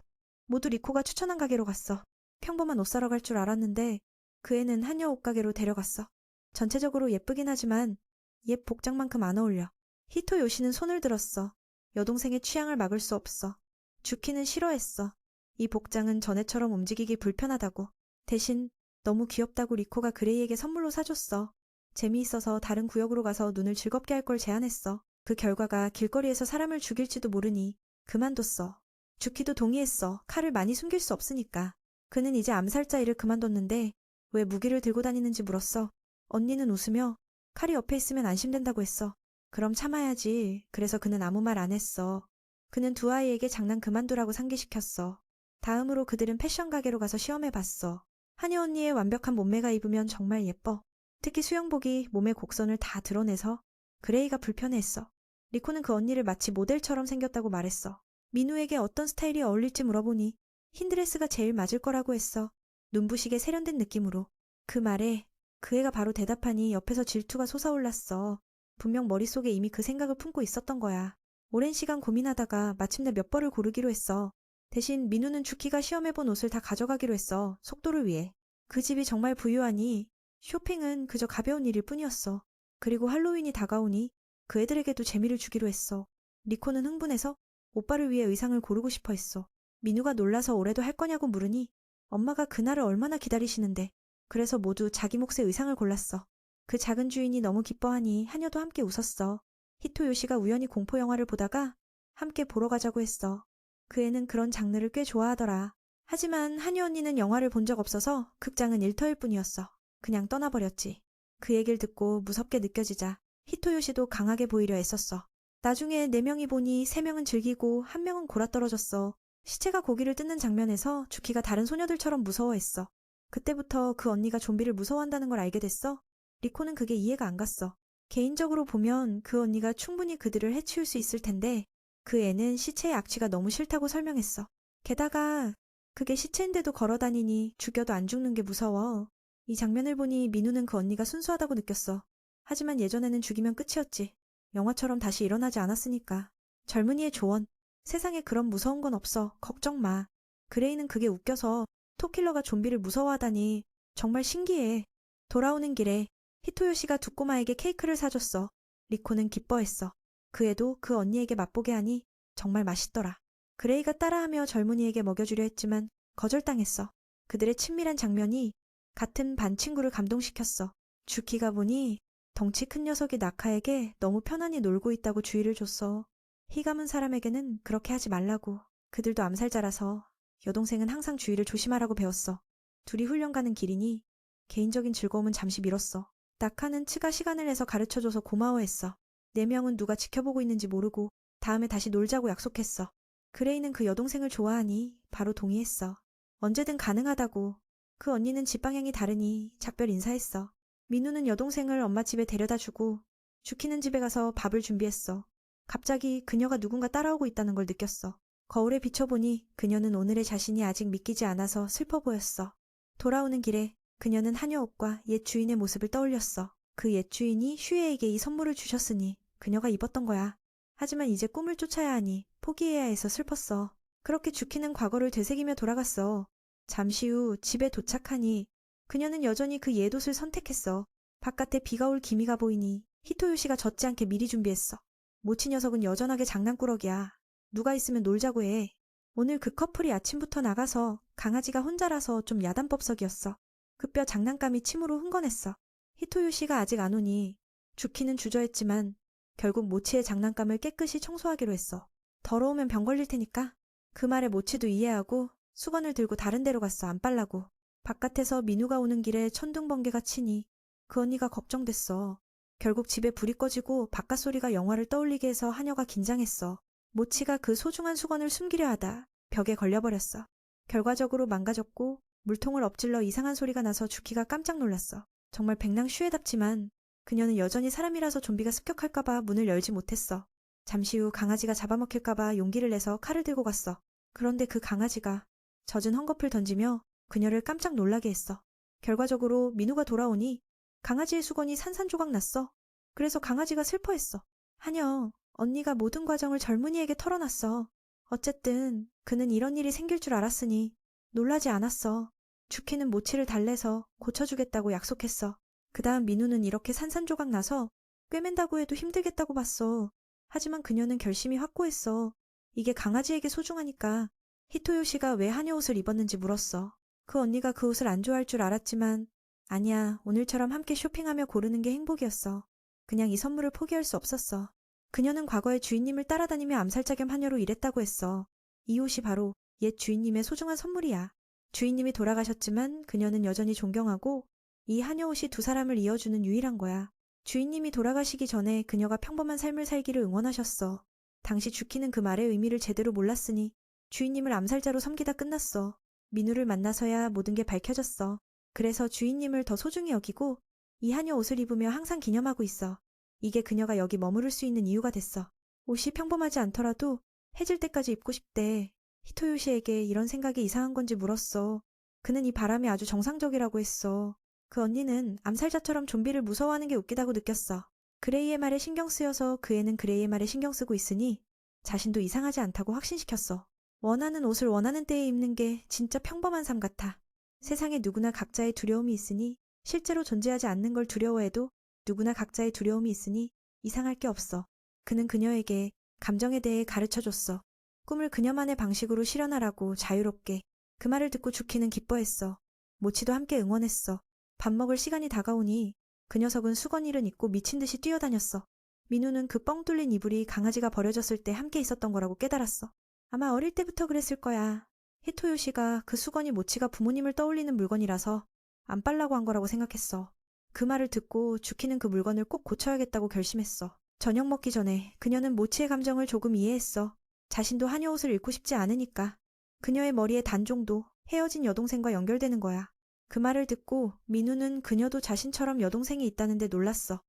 모두 리코가 추천한 가게로 갔어. 평범한 옷 사러 갈 줄 알았는데 그 애는 한여 옷가게로 데려갔어. 전체적으로 예쁘긴 하지만 옛 복장만큼 안 어울려. 히토요시는 손을 들었어. 여동생의 취향을 막을 수 없어. 주키는 싫어했어. 이 복장은 전에처럼 움직이기 불편하다고. 대신 너무 귀엽다고 리코가 그레이에게 선물로 사줬어. 재미있어서 다른 구역으로 가서 눈을 즐겁게 할 걸 제안했어. 그 결과가 길거리에서 사람을 죽일지도 모르니 그만뒀어. 주키도 동의했어. 칼을 많이 숨길 수 없으니까. 그는 이제 암살자 일을 그만뒀는데 왜 무기를 들고 다니는지 물었어. 언니는 웃으며 칼이 옆에 있으면 안심된다고 했어. 그럼 참아야지. 그래서 그는 아무 말 안 했어. 그는 두 아이에게 장난 그만두라고 상기시켰어. 다음으로 그들은 패션 가게로 가서 시험해봤어. 한여 언니의 완벽한 몸매가 입으면 정말 예뻐. 특히 수영복이 몸의 곡선을 다 드러내서 그레이가 불편해했어. 리코는 그 언니를 마치 모델처럼 생겼다고 말했어. 민우에게 어떤 스타일이 어울릴지 물어보니 흰 드레스가 제일 맞을 거라고 했어. 눈부시게 세련된 느낌으로. 그 말에 그 애가 바로 대답하니 옆에서 질투가 솟아올랐어. 분명 머릿속에 이미 그 생각을 품고 있었던 거야. 오랜 시간 고민하다가 마침내 몇 벌을 고르기로 했어. 대신 민우는 주키가 시험해본 옷을 다 가져가기로 했어. 속도를 위해. 그 집이 정말 부유하니 쇼핑은 그저 가벼운 일일 뿐이었어. 그리고 할로윈이 다가오니 그 애들에게도 재미를 주기로 했어. 리코는 흥분해서 오빠를 위해 의상을 고르고 싶어 했어. 민우가 놀라서 올해도 할 거냐고 물으니 엄마가 그날을 얼마나 기다리시는데. 그래서 모두 자기 몫의 의상을 골랐어. 그 작은 주인이 너무 기뻐하니 하녀도 함께 웃었어. 히토요시가 우연히 공포 영화를 보다가 함께 보러 가자고 했어. 그 애는 그런 장르를 꽤 좋아하더라. 하지만 하녀 언니는 영화를 본 적 없어서 극장은 일터일 뿐이었어. 그냥 떠나버렸지. 그 얘기를 듣고 무섭게 느껴지자 히토요시도 강하게 보이려 애썼어. 나중에 4명이 보니 3명은 즐기고 1명은 골아떨어졌어. 시체가 고기를 뜯는 장면에서 주키가 다른 소녀들처럼 무서워했어. 그때부터 그 언니가 좀비를 무서워한다는 걸 알게 됐어. 리코는 그게 이해가 안 갔어. 개인적으로 보면 그 언니가 충분히 그들을 해치울 수 있을 텐데 그 애는 시체의 악취가 너무 싫다고 설명했어. 게다가 그게 시체인데도 걸어다니니 죽여도 안 죽는 게 무서워. 이 장면을 보니 민우는 그 언니가 순수하다고 느꼈어. 하지만 예전에는 죽이면 끝이었지. 영화처럼 다시 일어나지 않았으니까. 젊은이의 조언. 세상에 그런 무서운 건 없어. 걱정 마. 그레이는 그게 웃겨서 토킬러가 좀비를 무서워하다니 정말 신기해. 돌아오는 길에 히토요시가 두 꼬마에게 케이크를 사줬어. 리코는 기뻐했어. 그 애도 그 언니에게 맛보게 하니 정말 맛있더라. 그레이가 따라하며 젊은이에게 먹여주려 했지만 거절당했어. 그들의 친밀한 장면이 같은 반 친구를 감동시켰어. 주키가 보니 덩치 큰 녀석이 나카에게 너무 편안히 놀고 있다고 주의를 줬어. 희감은 사람에게는 그렇게 하지 말라고. 그들도 암살자라서 여동생은 항상 주의를 조심하라고 배웠어. 둘이 훈련 가는 길이니 개인적인 즐거움은 잠시 미뤘어. 나카는 치가 시간을 내서 가르쳐줘서 고마워했어. 4명은 누가 지켜보고 있는지 모르고 다음에 다시 놀자고 약속했어. 그레이는 그 여동생을 좋아하니 바로 동의했어. 언제든 가능하다고. 그 언니는 집 방향이 다르니 작별 인사했어. 민우는 여동생을 엄마 집에 데려다주고 주키는 집에 가서 밥을 준비했어. 갑자기 그녀가 누군가 따라오고 있다는 걸 느꼈어. 거울에 비춰보니 그녀는 오늘의 자신이 아직 믿기지 않아서 슬퍼 보였어. 돌아오는 길에 그녀는 한여 옷과 옛 주인의 모습을 떠올렸어. 그 옛 주인이 슈에에게 이 선물을 주셨으니 그녀가 입었던 거야. 하지만 이제 꿈을 쫓아야 하니 포기해야 해서 슬펐어. 그렇게 주키는 과거를 되새기며 돌아갔어. 잠시 후 집에 도착하니 그녀는 여전히 그 옛 옷을 선택했어. 바깥에 비가 올 기미가 보이니 히토요시가 젖지 않게 미리 준비했어. 모치 녀석은 여전하게 장난꾸러기야. 누가 있으면 놀자고 해. 오늘 그 커플이 아침부터 나가서 강아지가 혼자라서 좀 야단법석이었어. 그 뼈 장난감이 침으로 흥건했어. 히토요시가 아직 안 오니 주키는 주저했지만 결국 모치의 장난감을 깨끗이 청소하기로 했어. 더러우면 병 걸릴 테니까. 그 말에 모치도 이해하고 수건을 들고 다른 데로 갔어. 안 빨라고. 바깥에서 민우가 오는 길에 천둥번개가 치니 그 언니가 걱정됐어. 결국 집에 불이 꺼지고 바깥 소리가 영화를 떠올리게 해서 하녀가 긴장했어. 모치가 그 소중한 수건을 숨기려 하다 벽에 걸려버렸어. 결과적으로 망가졌고 물통을 엎질러 이상한 소리가 나서 주키가 깜짝 놀랐어. 정말 백랑 슈에답지만 그녀는 여전히 사람이라서 좀비가 습격할까봐 문을 열지 못했어. 잠시 후 강아지가 잡아먹힐까봐 용기를 내서 칼을 들고 갔어. 그런데 그 강아지가 젖은 헝겊을 던지며 그녀를 깜짝 놀라게 했어. 결과적으로 민우가 돌아오니 강아지의 수건이 산산조각 났어. 그래서 강아지가 슬퍼했어. 하녀, 언니가 모든 과정을 젊은이에게 털어놨어. 어쨌든 그는 이런 일이 생길 줄 알았으니 놀라지 않았어. 주키는 모치를 달래서 고쳐주겠다고 약속했어. 그 다음 민우는 이렇게 산산조각 나서 꿰맨다고 해도 힘들겠다고 봤어. 하지만 그녀는 결심이 확고했어. 이게 강아지에게 소중하니까. 히토요시가 왜 하녀 옷을 입었는지 물었어. 그 언니가 그 옷을 안 좋아할 줄 알았지만 아니야, 오늘처럼 함께 쇼핑하며 고르는 게 행복이었어. 그냥 이 선물을 포기할 수 없었어. 그녀는 과거에 주인님을 따라다니며 암살자 겸 하녀로 일했다고 했어. 이 옷이 바로 옛 주인님의 소중한 선물이야. 주인님이 돌아가셨지만 그녀는 여전히 존경하고 이 하녀 옷이 두 사람을 이어주는 유일한 거야. 주인님이 돌아가시기 전에 그녀가 평범한 삶을 살기를 응원하셨어. 당시 주키는 그 말의 의미를 제대로 몰랐으니 주인님을 암살자로 섬기다 끝났어. 민우를 만나서야 모든 게 밝혀졌어. 그래서 주인님을 더 소중히 여기고 이 하녀 옷을 입으며 항상 기념하고 있어. 이게 그녀가 여기 머무를 수 있는 이유가 됐어. 옷이 평범하지 않더라도 해질 때까지 입고 싶대. 히토요시에게 이런 생각이 이상한 건지 물었어. 그는 이 바람이 아주 정상적이라고 했어. 그 언니는 암살자처럼 좀비를 무서워하는 게 웃기다고 느꼈어. 그레이의 말에 신경 쓰여서 그 애는 그레이의 말에 신경 쓰고 있으니 자신도 이상하지 않다고 확신시켰어. 원하는 옷을 원하는 때에 입는 게 진짜 평범한 삶 같아. 세상에 누구나 각자의 두려움이 있으니 실제로 존재하지 않는 걸 두려워해도 누구나 각자의 두려움이 있으니 이상할 게 없어. 그는 그녀에게 감정에 대해 가르쳐줬어. 꿈을 그녀만의 방식으로 실현하라고 자유롭게. 그 말을 듣고 주키는 기뻐했어. 모치도 함께 응원했어. 밥 먹을 시간이 다가오니 그 녀석은 수건일을 입고 미친 듯이 뛰어다녔어. 민우는 그 뻥 뚫린 이불이 강아지가 버려졌을 때 함께 있었던 거라고 깨달았어. 아마 어릴 때부터 그랬을 거야. 히토요시가 그 수건이 모치가 부모님을 떠올리는 물건이라서 안 빨라고 한 거라고 생각했어. 그 말을 듣고 주키는 그 물건을 꼭 고쳐야겠다고 결심했어. 저녁 먹기 전에 그녀는 모치의 감정을 조금 이해했어. 자신도 하녀 옷을 잃고 싶지 않으니까. 그녀의 머리의 단종도 헤어진 여동생과 연결되는 거야. 그 말을 듣고 민우는 그녀도 자신처럼 여동생이 있다는데 놀랐어.